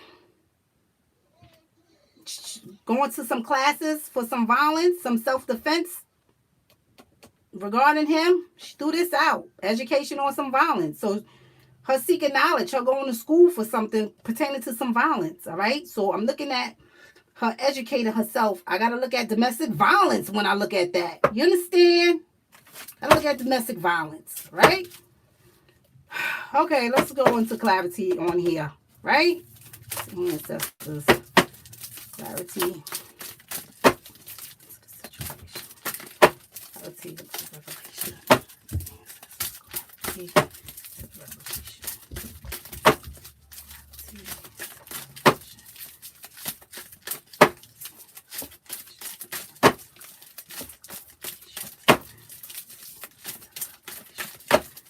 going to some classes for some violence, some self-defense regarding him. She threw this out. Education on some violence. So her seeking knowledge, her going to school for something pertaining to some violence. All right. So I'm looking at her educating herself. I got to look at domestic violence when I look at that. You understand? I look at domestic violence. Right? Okay. Let's go into clarity on here. Right? Ancestors. Clarity. Clarity to revelation. Clarity to revelation.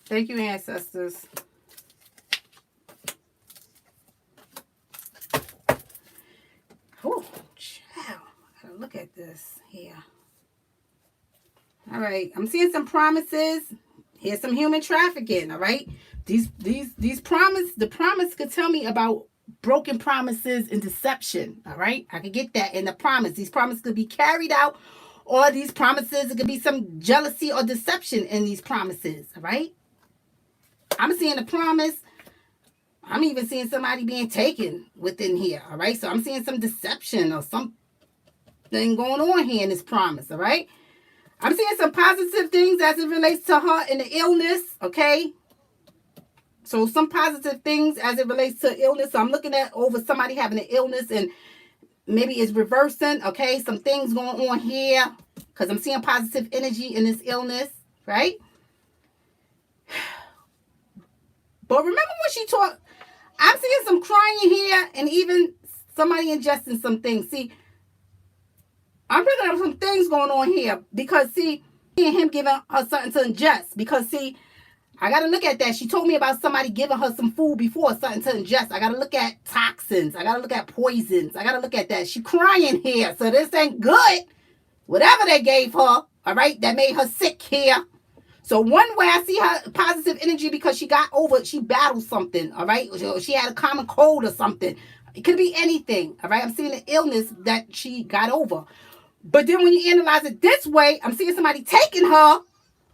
Thank you, ancestors. Oh, child. look at this here. All right, I'm seeing some promises. Here's some human trafficking. All right, these the promise could tell me about broken promises and deception. All right, I could get that in the promise. These promises could be carried out, or these promises, it could be some jealousy or deception in these promises. All right, I'm seeing a promise. I'm even seeing somebody being taken within here. All right, so I'm seeing some deception or something going on here in this promise. All right. I'm seeing some positive things as it relates to her and the illness, okay? So some positive things as it relates to illness. So I'm looking at over somebody having an illness and maybe it's reversing, okay? Some things going on here because I'm seeing positive energy in this illness, right? But remember when she talked, I'm seeing some crying here and even somebody ingesting some things. See, I'm picking up some things going on here because, see, and him giving her something to ingest. Because, see, I got to look at that. She told me about somebody giving her some food before, something to ingest. I got to look at toxins. I got to look at poisons. I got to look at that. She crying here. So this ain't good. Whatever they gave her, all right, that made her sick here. So one way I see her positive energy because she battled something, all right? She had a common cold or something. It could be anything, all right? I'm seeing an illness that she got over. But then when you analyze it this way, I'm seeing somebody taking her,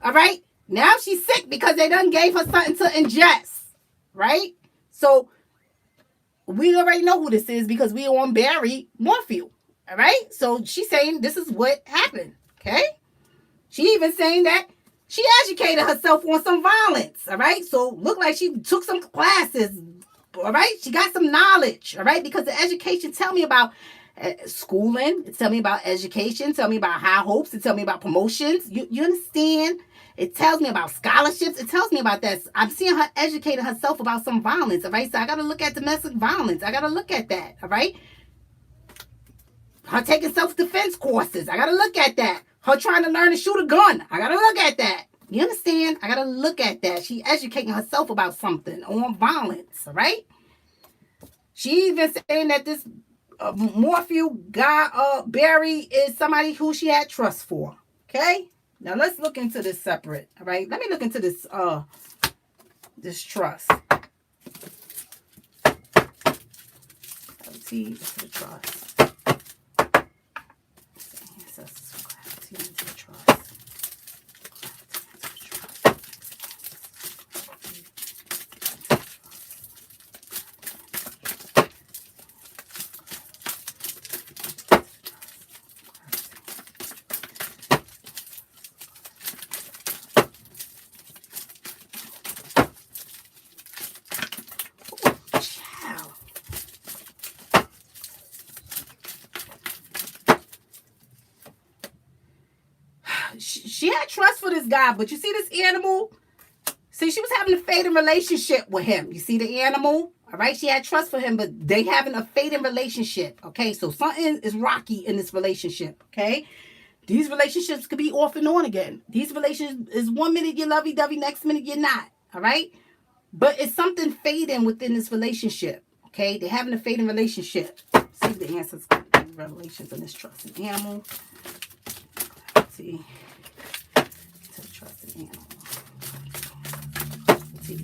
all right? Now she's sick because they done gave her something to ingest, right? So we already know who this is because we on Barry Morphew, all right? So she's saying this is what happened, okay? She even saying that she educated herself on some violence, all right? So look like she took some classes, all right? She got some knowledge, all right? Because the education tell me about schooling, it tell me about education, tell me about high hopes, it tell me about promotions. You understand? It tells me about scholarships. It tells me about that. I'm seeing her educating herself about some violence, all right? So I got to look at domestic violence. I got to look at that, all right? Her taking self-defense courses. I got to look at that. Her trying to learn to shoot a gun. I got to look at that. You understand? I got to look at that. She educating herself about something on violence, all right? She even saying that this Morphew guy, Barry, is somebody who she had trust for. Okay? Now let's look into this separate. All right? Let me look into this this trust. See, this is the trust. Ancestor Cards into the trust. She had trust for this guy, but you see this animal? See, she was having a fading relationship with him. You see the animal? All right, she had trust for him, but they having a fading relationship. Okay, so something is rocky in this relationship. Okay, these relationships could be off and on again. These relationships is 1 minute you're lovey-dovey, next minute you're not. All right, but it's something fading within this relationship. Okay, they're having a fading relationship. See the answers, revelations in this trust and animal. Let's see. Trust an animal. See,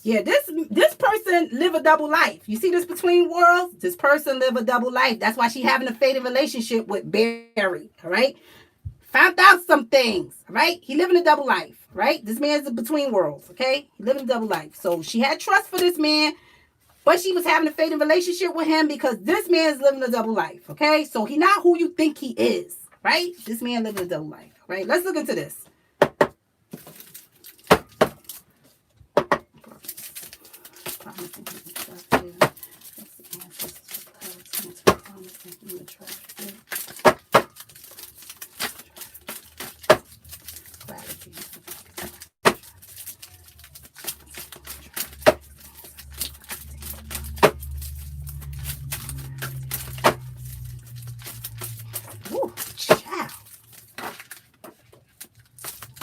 yeah, this person live a double life. You see this between worlds? This person live a double life. That's why she having a faded relationship with Barry, all right? Found out some things, all right? He living a double life, right? This man's in between worlds, okay? He living a double life. So she had trust for this man, but she was having a faded relationship with him because this man is living a double life, okay? So he not who you think he is, right? This man living a double life, right? Let's look into this.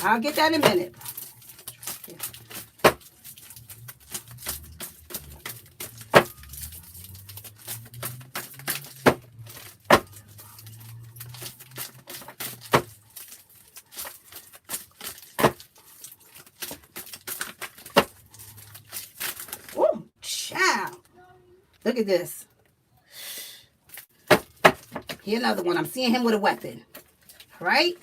I'll get that in a minute. Oh, child. Look at this. Here another one. I'm seeing him with a weapon. All right?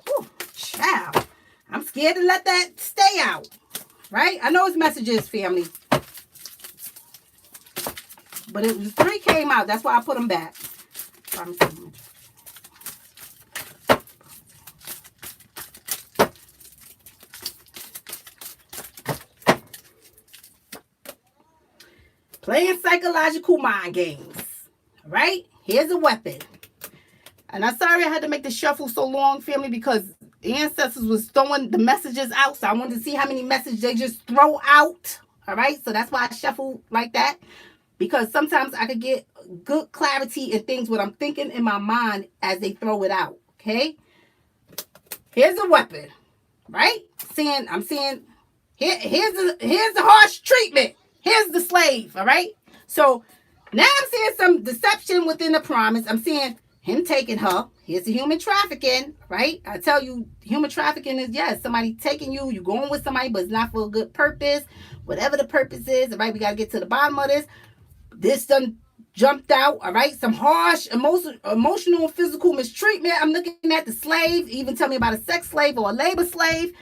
Ooh, child. I'm scared to let that stay out. Right? I know it's messages, family. But it was 3 came out. That's why I put them back. Playing psychological mind games. All right? Here's a weapon. And I'm sorry I had to make the shuffle so long, family, because the ancestors was throwing the messages out. So I wanted to see how many messages they just throw out. All right? So that's why I shuffle like that. Because sometimes I could get good clarity in things, what I'm thinking in my mind as they throw it out. Okay? Here's a weapon. Right? I'm seeing, here's the harsh treatment. Here's the slave. All right? So now I'm seeing some deception within the promise. I'm seeing him taking her. Here's the human trafficking. Right? I tell you, human trafficking is, yes, somebody taking you. You're going with somebody, but it's not for a good purpose. Whatever the purpose is. All right? We got to get to the bottom of this. This done jumped out, all right? Some harsh emotional and physical mistreatment. I'm looking at the slave. Even tell me about a sex slave or a labor slave.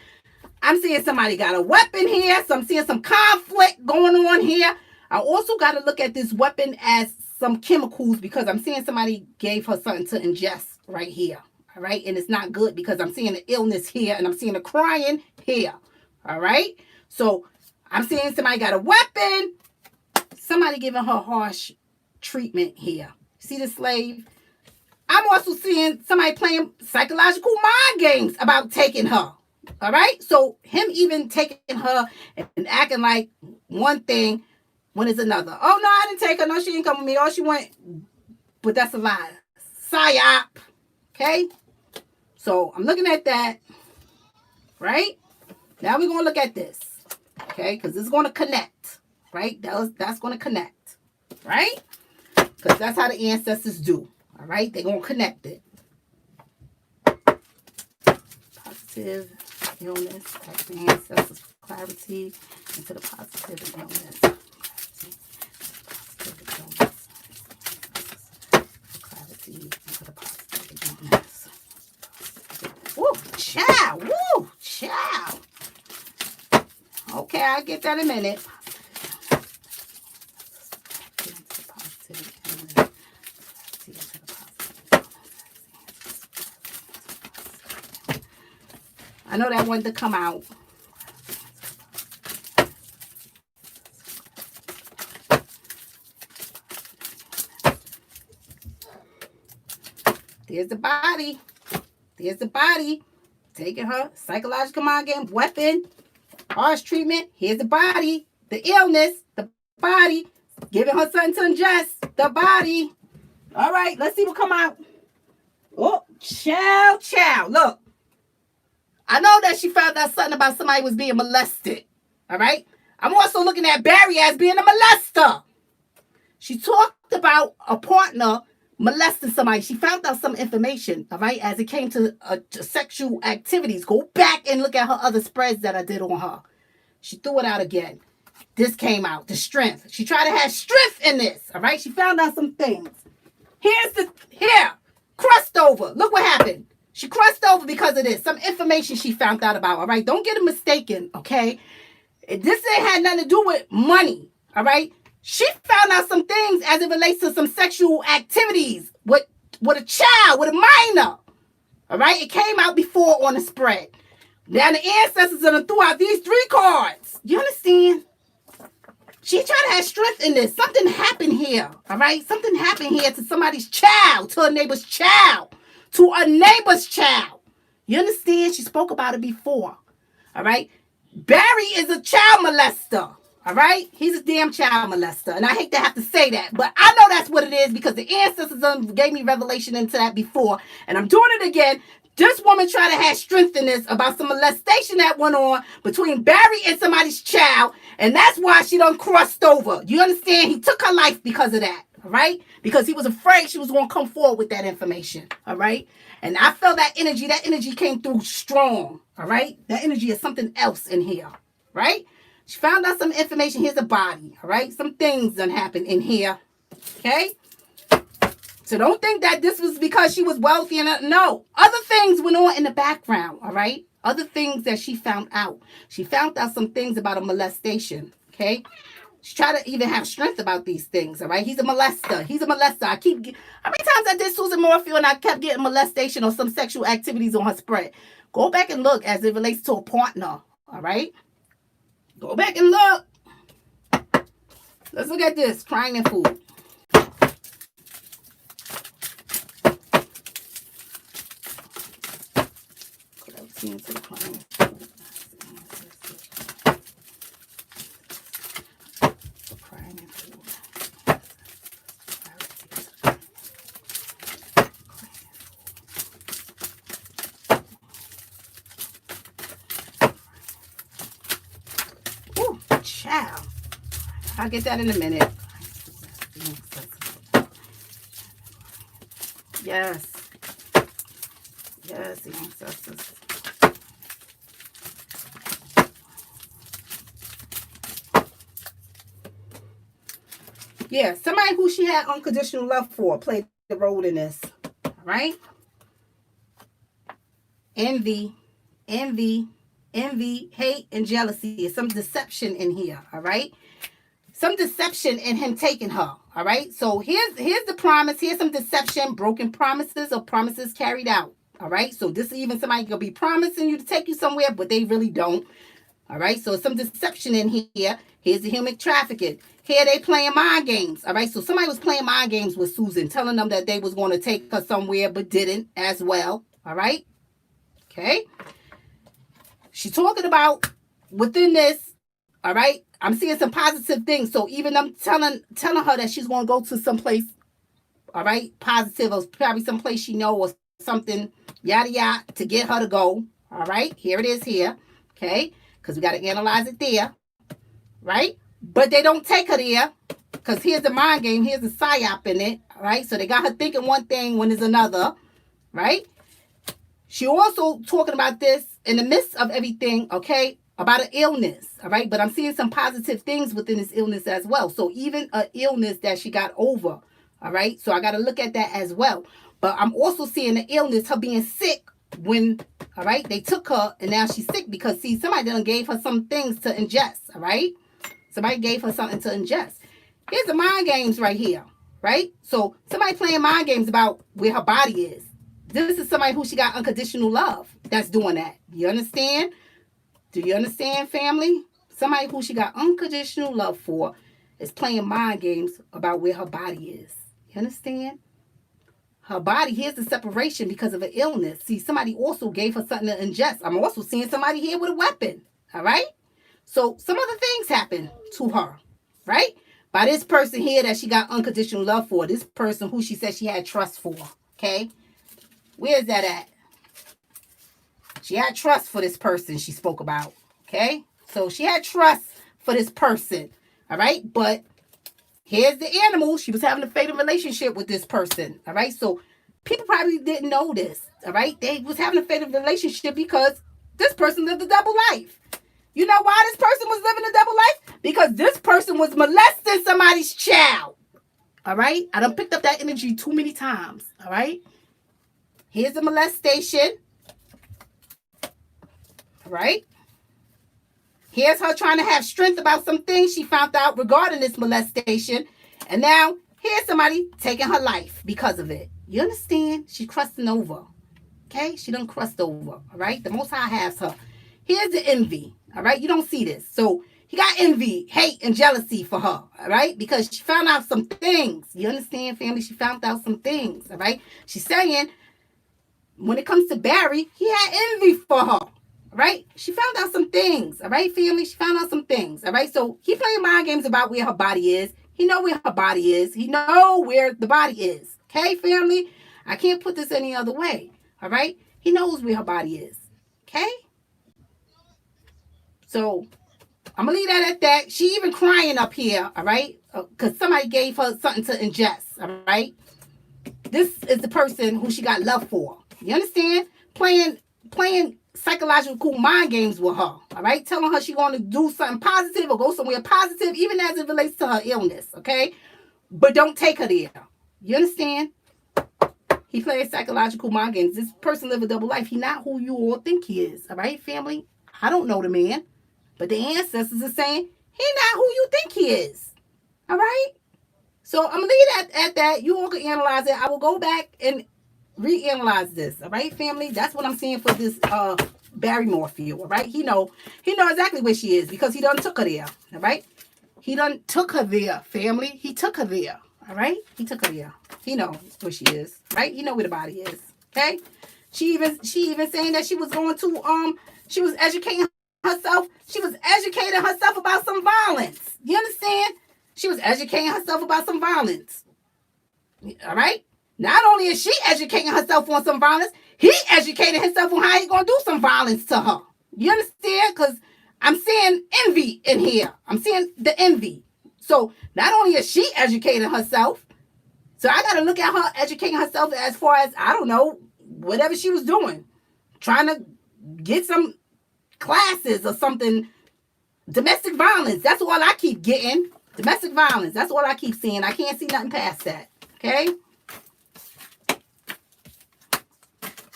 I'm seeing somebody got a weapon here. So I'm seeing some conflict going on here. I also got to look at this weapon as some chemicals because I'm seeing somebody gave her something to ingest right here, all right? And it's not good because I'm seeing the illness here and I'm seeing the crying here, all right? So I'm seeing somebody got a weapon. Somebody giving her harsh treatment here. See the slave? I'm also seeing somebody playing psychological mind games about taking her. All right? So him even taking her and acting like one thing when it's another. Oh, no, I didn't take her. No, she didn't come with me. Oh, she went. But that's a lie. Psyop. Okay? So I'm looking at that. Right? Now we're going to look at this. Okay? Because this is going to connect. Right? That's going to connect. Right? Because that's how the ancestors do. All right? They're going to connect it. Positive illness. That's the ancestors for clarity into the positive illness. Positive illness. Clarity into the positive illness. Woo! Child! Woo! Child! Okay, I'll get that in a minute. I know that wanted to come out. There's the body. There's the body. Taking her. Psychological mind game. Weapon. Harsh treatment. Here's the body. The illness. The body. Giving her something to ingest. The body. All right. Let's see what come out. Oh, child. Look. I know that she found out something about somebody was being molested. All right? I'm also looking at Barry as being a molester. She talked about a partner molesting somebody. She found out some information, all right, as it came to sexual activities. Go back and look at her other spreads that I did on her. She threw it out again. This came out, the strength. She tried to have strength in this, all right? She found out some things. Here, crust over. Look what happened. She crossed over because of this. Some information she found out about, all right? Don't get it mistaken, okay? This ain't had nothing to do with money, all right? She found out some things as it relates to some sexual activities with a child, with a minor, all right? It came out before on the spread. Now the ancestors are threw out these 3 cards. You understand? She tried to have strength in this. Something happened here, all right? Something happened here to somebody's child, to a neighbor's child. To a neighbor's child. You understand? She spoke about it before. All right? Barry is a child molester. All right? He's a damn child molester. And I hate to have to say that, but I know that's what it is because the ancestors gave me revelation into that before. And I'm doing it again. This woman tried to have strength in this about some molestation that went on between Barry and somebody's child. And that's why she done crossed over. You understand? He took her life because of that. All right? Because he was afraid she was going to come forward with that information. All right? And I felt that energy. That energy came through strong. All right? That energy is something else in here. Right? She found out some information. Here's a body. All right? Some things done happened in here. Okay? So don't think that this was because she was wealthy. No. Other things went on in the background. All right? Other things that she found out. She found out some things about a molestation. Okay? She tried to even have strength about these things, all right? He's a molester. He's a molester. How many times I did Susan Morfield and I kept getting molestation or some sexual activities on her spread? Go back and look as it relates to a partner, all right? Go back and look. Let's look at this, crying and food. Child. I'll get that in a minute. Yes. Yes, the ancestors. Yeah, somebody who she had unconditional love for played the role in this. All right? Envy, hate, and jealousy. Is some deception in here, all right? Some deception in him taking her, all right? So here's the promise. Here's some deception, broken promises or promises carried out, all right? So this is even somebody going to be promising you to take you somewhere, but they really don't, all right? So some deception in here. Here's the human trafficking. Here they playing mind games, all right? So somebody was playing mind games with Susan, telling them that they was going to take her somewhere, but didn't as well, all right? Okay? She's talking about within this, all right? I'm seeing some positive things. So even I'm telling her that she's going to go to some place, all right, positive, or probably some place she know or something, yada, yada, to get her to go, all right? Here it is here, okay? Because we got to analyze it there, right? But they don't take her there because here's the mind game. Here's the psyop in it, all right? So they got her thinking one thing when there's another, right? She also talking about this in the midst of everything, okay, about an illness, all right? But I'm seeing some positive things within this illness as well. So even an illness that she got over, all right? So I got to look at that as well. But I'm also seeing the illness, her being sick when, all right, they took her and now she's sick because, see, somebody done gave her some things to ingest, all right? Somebody gave her something to ingest. Here's the mind games right here, right? So somebody playing mind games about where her body is. This is somebody who she got unconditional love that's doing that. You understand? Do you understand, family? Somebody who she got unconditional love for is playing mind games about where her body is. You understand? Her body, here's the separation because of an illness. See, somebody also gave her something to ingest. I'm also seeing somebody here with a weapon. All right? So some other things happen to her. Right? By this person here that she got unconditional love for. This person who she said she had trust for. Okay? Where's that at? She had trust for this person she spoke about. Okay? So she had trust for this person. All right? But here's the animal. She was having a fatal relationship with this person. All right? So people probably didn't know this. All right? They was having a fatal relationship because this person lived a double life. You know why this person was living a double life? Because this person was molesting somebody's child. All right? I done picked up that energy too many times. All right? Here's the molestation. Right? Here's her trying to have strength about some things she found out regarding this molestation. And now, here's somebody taking her life because of it. You understand? She's crusting over. Okay? She done crust over. All right? The Most High has her. Here's the envy. All right? You don't see this. So, he got envy, hate, and jealousy for her. All right? Because she found out some things. You understand, family? She found out some things. All right? She's saying, when it comes to Barry, he had envy for her. All right? She found out some things. All right, family? She found out some things. All right? So he playing mind games about where her body is. He know where her body is. He know where the body is. Okay, family? I can't put this any other way. All right? He knows where her body is. Okay? So I'm going to leave that at that. She even crying up here. All right? Because somebody gave her something to ingest. All right? This is the person who she got love for. You understand? Playing psychological mind games with her. All right? Telling her she going to do something positive or go somewhere positive, even as it relates to her illness. Okay? But don't take her there. You understand? He plays psychological mind games. This person live a double life. He not who you all think he is. All right, family? I don't know the man. But the ancestors are saying he not who you think he is. All right? So I'm going to leave it at that. You all can analyze it. I will go back and reanalyze this. All right, family? That's what I'm seeing for this Barrymore field. All right? He know exactly where she is because he done took her there. All right? He done took her there, family. He took her there. All right? He took her there. He know where she is. Right? He know where the body is. Okay? She even saying that she was going to she was educating herself. She was educating herself about some violence. You understand? She was educating herself about some violence. All right? Not only is she educating herself on some violence, he educated himself on how he going to do some violence to her. You understand? Because I'm seeing envy in here. I'm seeing the envy. So not only is she educating herself, so I got to look at her educating herself as far as, I don't know, whatever she was doing. Trying to get some classes or something. Domestic violence. That's all I keep getting. Domestic violence. That's all I keep seeing. I can't see nothing past that. Okay?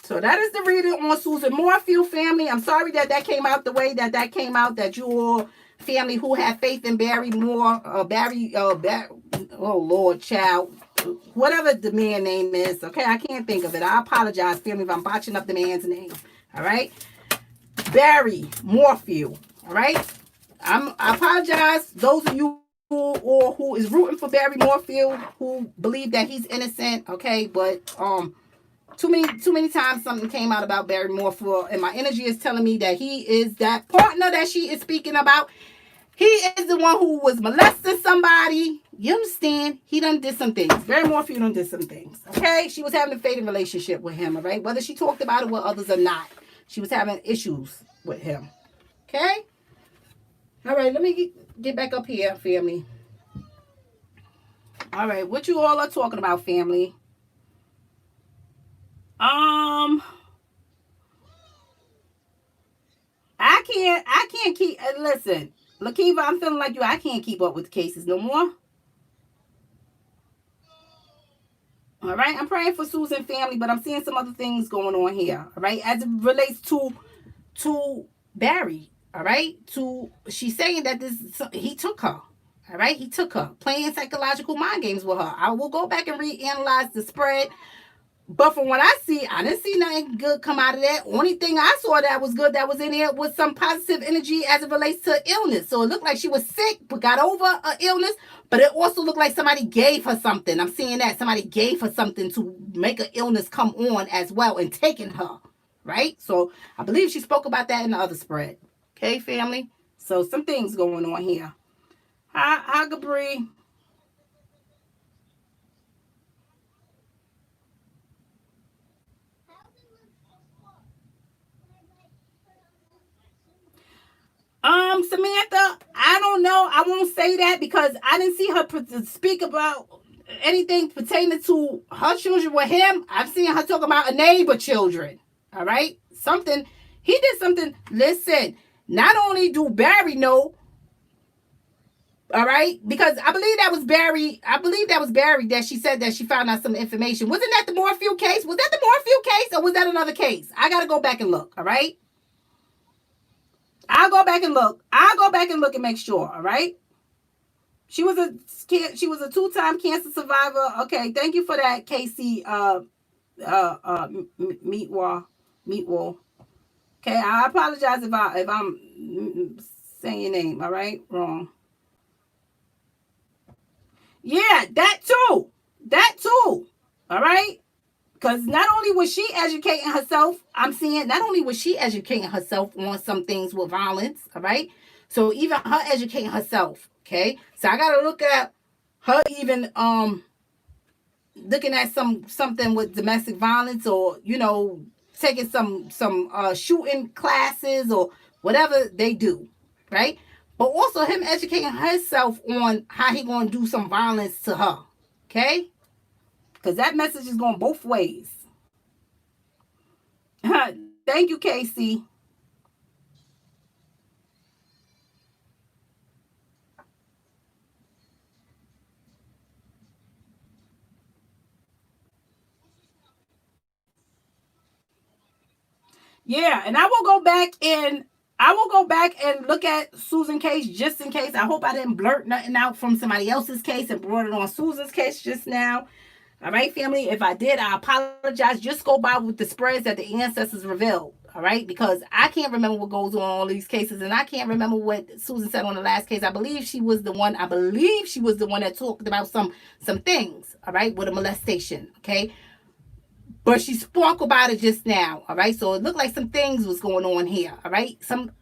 So that is the reading on Susan Moorfield, family. I'm sorry that came out the way that came out, that you all, family who have faith in Barrymore, oh Lord, child, whatever the man name is. Okay? I can't think of it. I apologize, family, if I'm botching up the man's name. All right? Barry Moorfield. All right? I apologize. Those of you who is rooting for Barry Moorfield, who believe that he's innocent, okay, but too many times something came out about Barry Moorfield, and my energy is telling me that he is that partner that she is speaking about. He is the one who was molesting somebody. You understand? He done did some things. Barry Moorfield done did some things. Okay, she was having a fading relationship with him. All right, whether she talked about it with others or not, she was having issues with him. Okay. All right, let me get back up here, family. All right, what you all are talking about, family? I can't keep. Listen, Lakiva, I'm feeling like you. I can't keep up with the cases no more. All right, I'm praying for Susan, family, but I'm seeing some other things going on here. All right, as it relates to Barry. All right, she's saying that he took her. All right, he took her, playing psychological mind games with her. I will go back and reanalyze the spread. But from what I see, I didn't see nothing good come out of that. Only thing I saw that was good that was in there was some positive energy as it relates to illness. So it looked like she was sick, but got over an illness. But it also looked like somebody gave her something. I'm seeing that. Somebody gave her something to make an illness come on as well and taking her. Right? So I believe she spoke about that in the other spread. Okay, family? So some things going on here. Hi, Gabri. Samantha, I don't know. I won't say that because I didn't see her speak about anything pertaining to her children with him. I've seen her talk about a neighbor children. All right? Something. He did something. Listen, not only do Barry know, all right, because I believe that was Barry. I believe that was Barry that she said that she found out some information. Wasn't that the Moorfield case? Was that the Moorfield case or was that another case? I got to go back and look. All right? I'll go back and look. I'll go back and look and make sure. All right. She was a 2-time cancer survivor. Okay, thank you for that, Casey. Meatwall. Okay, I apologize if I'm saying your name. All right, wrong. Yeah, that too. All right. Because not only was she educating herself, I'm seeing, not only was she educating herself on some things with violence, all right? So even her educating herself, okay? So I got to look at her even looking at something with domestic violence, or taking some shooting classes or whatever they do, right? But also him educating herself on how he going to do some violence to her, okay? Because that message is going both ways. Thank you, Casey. Yeah, and I will go back and look at Susan's case just in case. I hope I didn't blurt nothing out from somebody else's case and brought it on Susan's case just now. All right, family. If I did, I apologize. Just go by with the spreads that the ancestors revealed. All right, because I can't remember what goes on all these cases, and I can't remember what Susan said on the last case. I believe she was the one. I believe she was the one that talked about some things. All right, with a molestation. Okay, but she spoke about it just now. All right, so it looked like some things was going on here. All right, some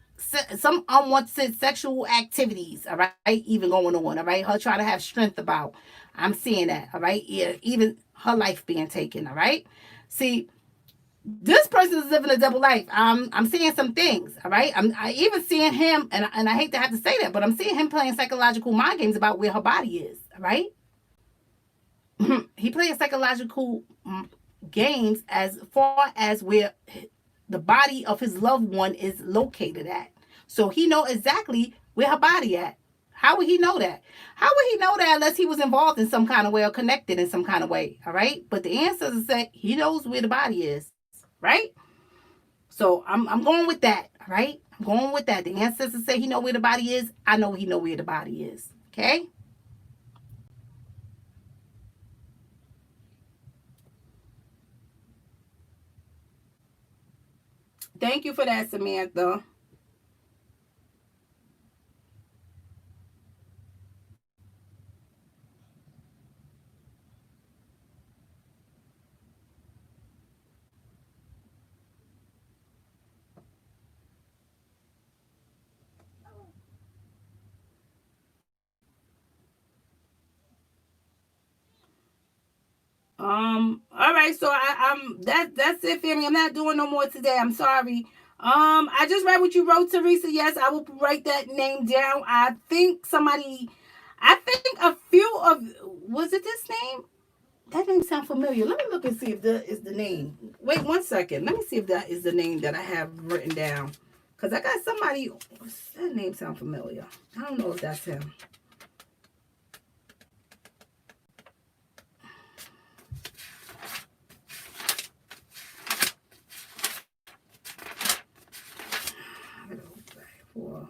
unwanted sexual activities. All right, even going on. All right, her trying to have strength about. I'm seeing that. All right, yeah, even her life being taken. All right, see, this person is living a double life. I'm seeing some things. All right, I even seeing him, and I hate to have to say that, but I'm seeing him playing psychological mind games about where her body is. All right, he playing psychological games as far as where the body of his loved one is located at. So he know exactly where her body at. How would he know that? How would he know that unless he was involved in some kind of way or connected in some kind of way? All right. But the ancestors say he knows where the body is. Right. So I'm going with that. All right. I'm going with that. The ancestors say he know where the body is. I know he know where the body is. Okay. Thank you for that, Samantha. All right, so that's it, family. I'm not doing no more today. I'm sorry. I just read what you wrote, Teresa. Yes, I will write that name down. I think a few of, was it this name? That name sounds familiar. Let me look and see if that is the name. Wait 1 second. Let me see if that is the name that I have written down. Cause I got somebody. That name sound familiar. I don't know if that's him. For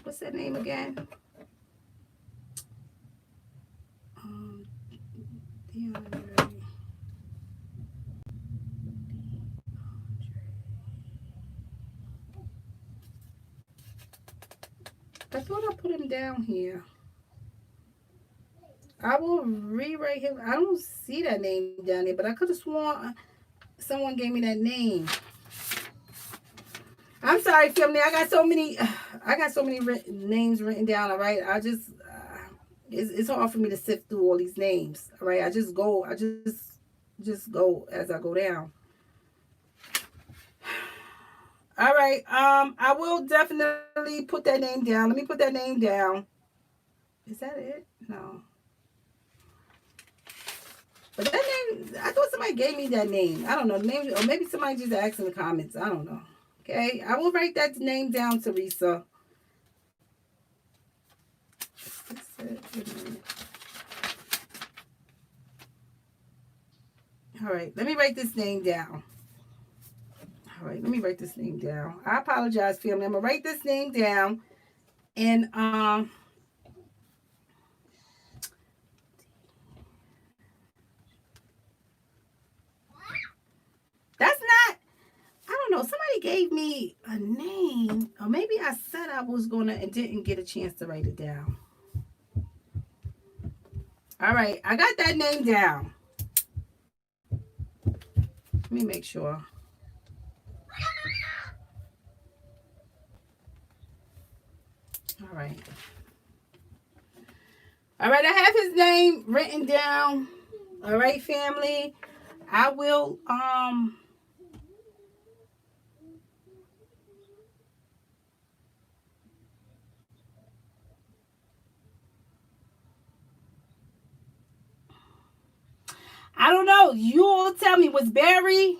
what's that name again? DeAndre. I thought I put him down here. I will rewrite him. I don't see that name down there, but I could have sworn someone gave me that name. I'm sorry, family. I got so many. I got so many names written down. All right. It's hard for me to sift through all these names. All right. I just go. Just go as I go down. All right. I will definitely put that name down. Let me put that name down. Is that it? No. But that name, I thought somebody gave me that name. I don't know. Name, or maybe somebody just asked in the comments. I don't know. Okay. I will write that name down, Teresa. All right. Let me write this name down. All right. Let me write this name down. I apologize, family. I'm going to write this name down. And, that's not, I don't know. Somebody gave me a name, or maybe I said I was going to and didn't get a chance to write it down. All right, I got that name down. Let me make sure. All right. All right, I have his name written down. All right, family. I will I don't know. You all tell me, was Barry,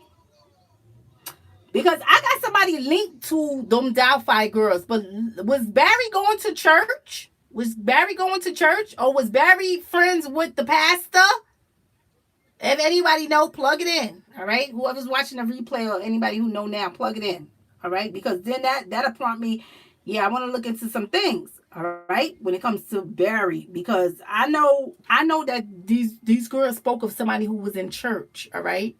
because I got somebody linked to them Delphi girls, but was Barry going to church? Was Barry going to church? Or was Barry friends with the pastor? If anybody know, plug it in. All right. Whoever's watching the replay or anybody who know now, plug it in. All right. Because then that'll prompt me. Yeah, I want to look into some things. All right. When it comes to Barry, because I know that these girls spoke of somebody who was in church. All right.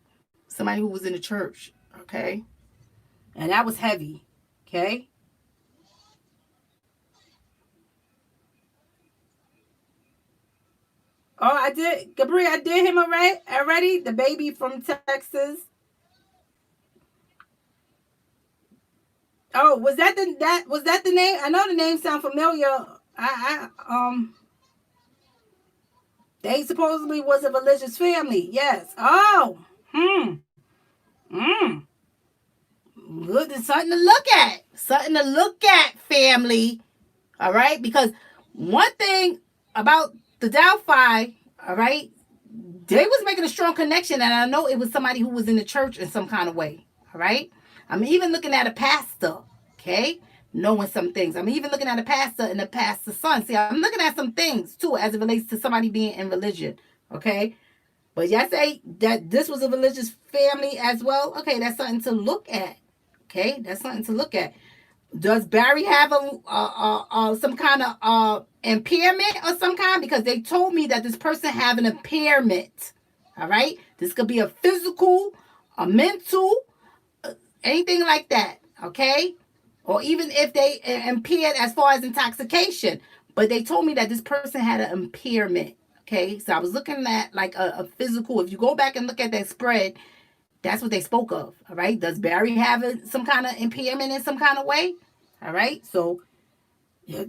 Somebody who was in the church. Okay. And that was heavy. Okay. Oh, I did. Gabri, I did him already. The baby from Texas. Oh, was that the name? I know the name sound familiar. They supposedly was a religious family. Yes. Oh. Hmm. Hmm. Good. Something to look at. Something to look at, family. All right. Because one thing about the Delphi, all right, they was making a strong connection, and I know it was somebody who was in the church in some kind of way. All right. I'm even looking at a pastor. Okay. Knowing some things. I'm even looking at a pastor and a pastor's son. See, I'm looking at some things too as it relates to somebody being in religion. Okay. But y'all say that this was a religious family as well. Okay, that's something to look at. Okay, that's something to look at. Does Barry have some kind of impairment or some kind? Because they told me that this person have an impairment. All right, this could be a physical, a mental, anything like that. Okay, or even if they impaired as far as intoxication. But they told me that this person had an impairment. Okay, so I was looking at like a physical. If you go back and look at that spread, that's what they spoke of. All right. Does Barry have some kind of impairment in some kind of way? All right. So, yeah,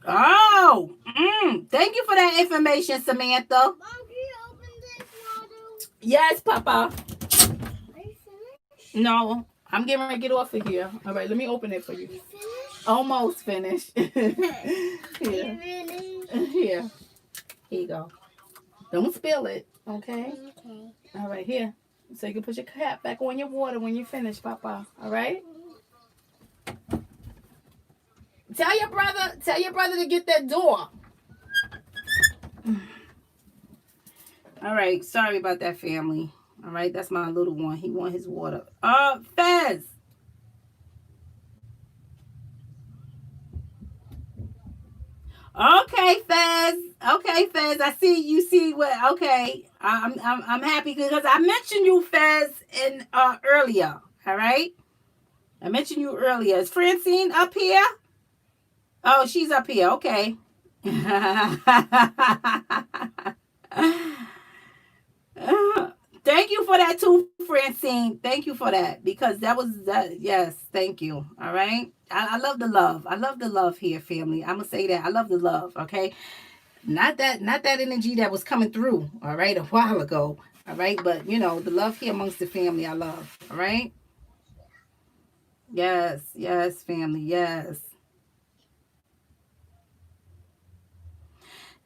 oh, thank you for that information, Samantha. Mom, can you open this water? Yes, Papa. Are you finished? No, I'm getting ready to get off of here. All right, let me open it for you. You finished? Almost finished. Here. Here. Here you go. Don't spill it, okay? Okay. All right, here. So you can put your cap back on your water when you finish, Papa. All right? Tell your brother to get that door. All right, sorry about that, family. All right, that's my little one. He want his water. Fez. Okay, Fez. Okay, Fez. I see you. See what? Okay, I'm happy because I mentioned you, Fez, in earlier. All right, I mentioned you earlier. Is Francine up here? Oh, she's up here. Okay. Thank you for that too, Francine. Thank you for that because that was that. Yes, thank you. All right. I love the love. I love the love here, family. I'm gonna say that. I love the love. Okay. Not that energy that was coming through. All right, a while ago. All right, but the love here amongst the family. I love. All right. Yes. Yes, family. Yes.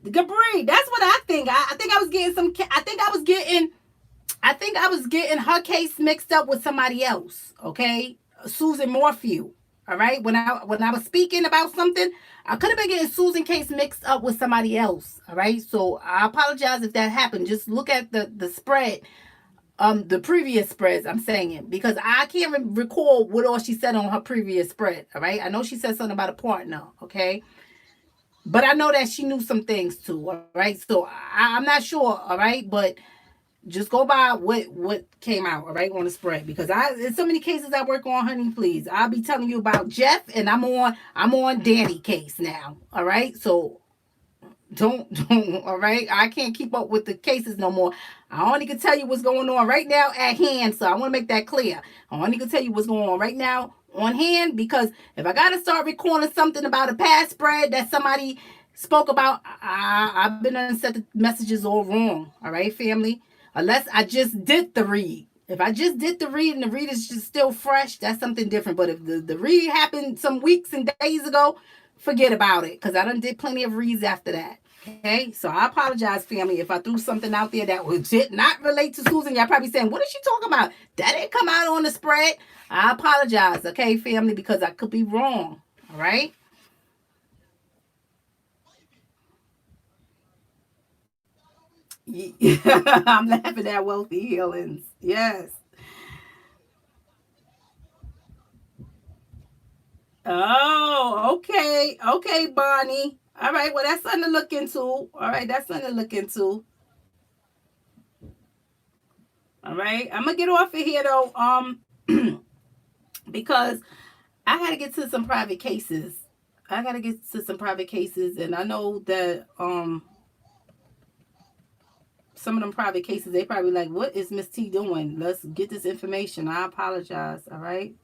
Gabri, that's what I think. I think I was getting some. I think I was getting her case mixed up with somebody else. Okay, Susan Morphew. All right, when I was speaking about something, I could have been getting Susan case mixed up with somebody else. All right, so I apologize if that happened. Just look at the spread. The previous spreads, I'm saying, because I can't recall what all she said on her previous spread. All right, I know she said something about a partner. Okay, but I know that she knew some things too. All right, so I'm not sure. All right, but just go by what came out. All right, on the spread, because in so many cases I work on, honey. Please, I'll be telling you about Jeff, and I'm on Danny case now. All right, so don't, all right? I can't keep up with the cases no more. I only can tell you what's going on right now at hand, so I want to make that clear. I only can tell you what's going on right now on hand, because if I got to start recording something about a past spread that somebody spoke about, I've been on set the messages all wrong, all right, family? Unless I just did the read. If I just did the read and the read is just still fresh, that's something different. But if the read happened some weeks and days ago, forget about it, because I done did plenty of reads after that. Okay, so I apologize, family, if I threw something out there that did not relate to Susan. Y'all probably saying, what is she talking about? That didn't come out on the spread. I apologize, okay, family, because I could be wrong. All right. I'm laughing at wealthy healings. Yes. Oh, okay. Okay, Bonnie. All right. Well, that's something to look into. All right. That's something to look into. All right. I'm gonna get off of here though. Because I gotta get to some private cases. I gotta get to some private cases, and I know that some of them private cases, they probably like, what is Miss T doing? Let's get this information. I apologize. All right.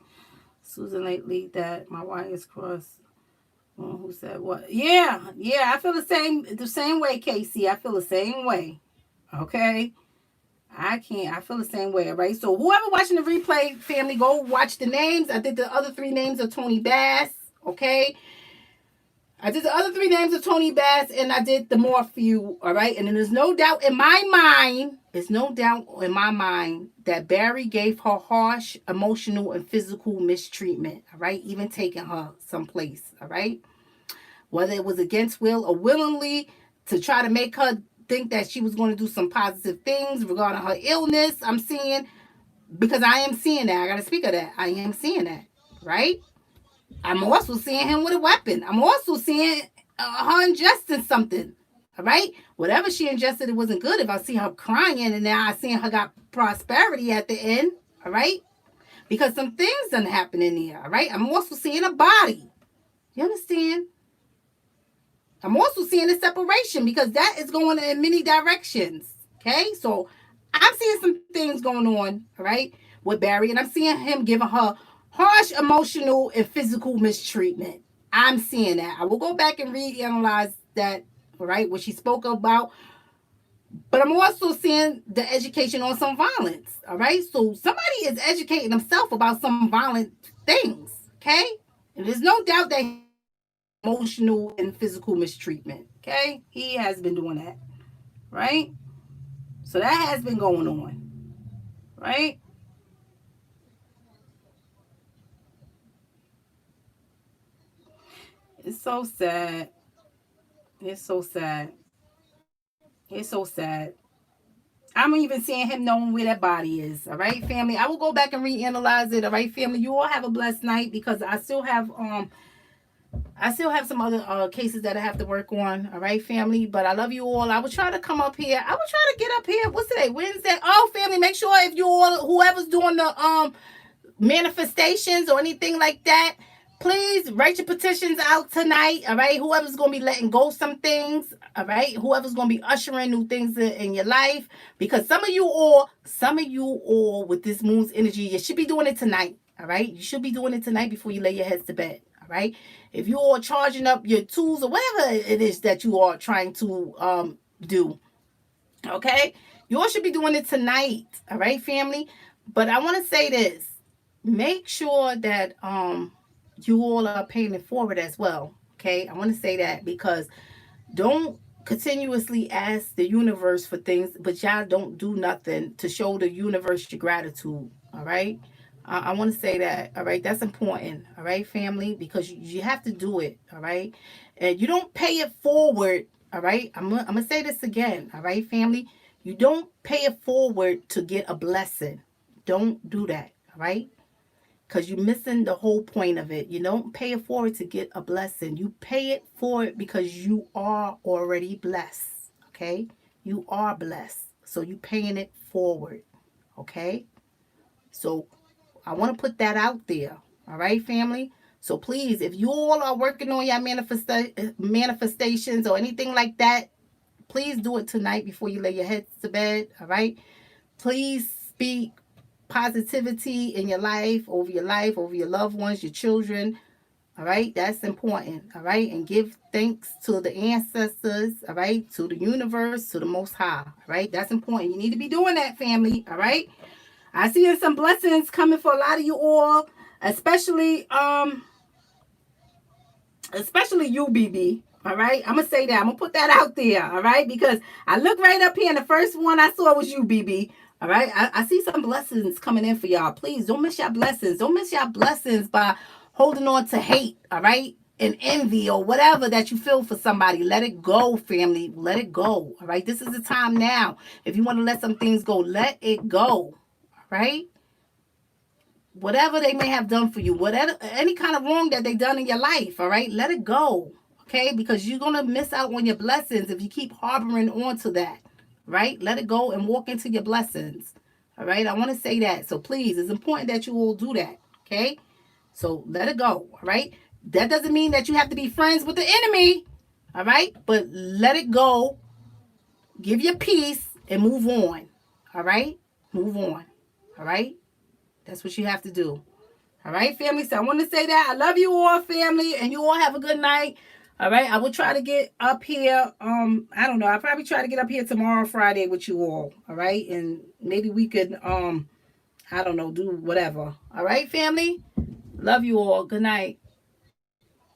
Susan lately that my wires crossed. Who said what? Yeah, yeah. I feel the same way, Casey. I feel the same way. Okay. I can't. I feel the same way. All right. So whoever watching the replay, family, go watch the names. I think the other three names are Tony Bass. Okay. I did the other three names of Tony Bass, and I did the more few. All right. And then there's no doubt in my mind. There's no doubt in my mind that Barry gave her harsh emotional and physical mistreatment. All right. Even taking her someplace. All right. Whether it was against will or willingly, to try to make her think that she was going to do some positive things regarding her illness. I'm seeing, because I am seeing that. I got to speak of that. I am seeing that, right? I'm also seeing him with a weapon. I'm also seeing her ingesting something, all right? Whatever she ingested, it wasn't good. If I see her crying and now I see her got prosperity at the end, all right? Because some things done happen in here, all right? I'm also seeing a body. You understand? I'm also seeing a separation, because that is going in many directions. Okay, so I'm seeing some things going on, all right, with Barry, and I'm seeing him giving her harsh emotional and physical mistreatment. I'm seeing that. I will go back and reanalyze that, all right, what she spoke about. But I'm also seeing the education on some violence, all right? So somebody is educating themselves about some violent things, okay? And there's no doubt that emotional and physical mistreatment. Okay, he has been doing that, right? So that has been going on, right? It's so sad. It's so sad. It's so sad. I'm even seeing him knowing where that body is. All right, family. I will go back and reanalyze it. All right, family. You all have a blessed night, because I still have some other cases that I have to work on. All right, family. But I love you all. I will try to come up here. I will try to get up here. What's today? Wednesday. Oh, family, make sure if you all, whoever's doing the manifestations or anything like that, please write your petitions out tonight. All right. Whoever's gonna be letting go some things. All right. Whoever's gonna be ushering new things in your life. Because some of you all with this moon's energy, you should be doing it tonight. All right. You should be doing it tonight before you lay your heads to bed. All right. If you all charging up your tools or whatever it is that you are trying to do, okay, you all should be doing it tonight. All right, family. But I want to say this: make sure that you all are paying it forward as well. Okay, I want to say that, because don't continuously ask the universe for things, but y'all don't do nothing to show the universe your gratitude. All right. I want to say that. All right. That's important. All right, family, because you have to do it. All right. And you don't pay it forward. All right. I'm going to say this again. All right, family. You don't pay it forward to get a blessing. Don't do that, all right? Because you're missing the whole point of it. You don't pay it forward to get a blessing. You pay it forward because you are already blessed, okay? You are blessed. So you paying it forward, okay? So I want to put that out there, all right, family? So please, if you all are working on your manifestations or anything like that, please do it tonight before you lay your heads to bed, all right? Please speak positivity in your life, over your loved ones, your children, all right? That's important, all right? And give thanks to the ancestors, all right? To the universe, to the Most High, all right? That's important. You need to be doing that, family, all right? I see some blessings coming for a lot of you all, especially you, BB. All right, I'm gonna say that. I'm gonna put that out there. All right, because I look right up here, and the first one I saw was you, BB. All right, I see some blessings coming in for y'all. Please don't miss your blessings. Don't miss your blessings by holding on to hate. All right, and envy or whatever that you feel for somebody. Let it go, family. Let it go. All right, this is the time now. If you want to let some things go, let it go. All right. Whatever they may have done for you, whatever, any kind of wrong that they done in your life, all right, let it go, okay? Because you're gonna miss out on your blessings if you keep harboring onto that, right? Let it go and walk into your blessings, all right? I want to say that. So please, it's important that you all do that, okay? So let it go, all right? That doesn't mean that you have to be friends with the enemy, all right? But let it go, give your peace, and move on, all right? Move on, all right? That's what you have to do. All right, family. So I want to say that I love you all, family, and you all have a good night. All right. I will try to get up here. I don't know. I'll probably try to get up here tomorrow, Friday, with you all. All right. And maybe we could I don't know, do whatever. All right, family. Love you all. Good night.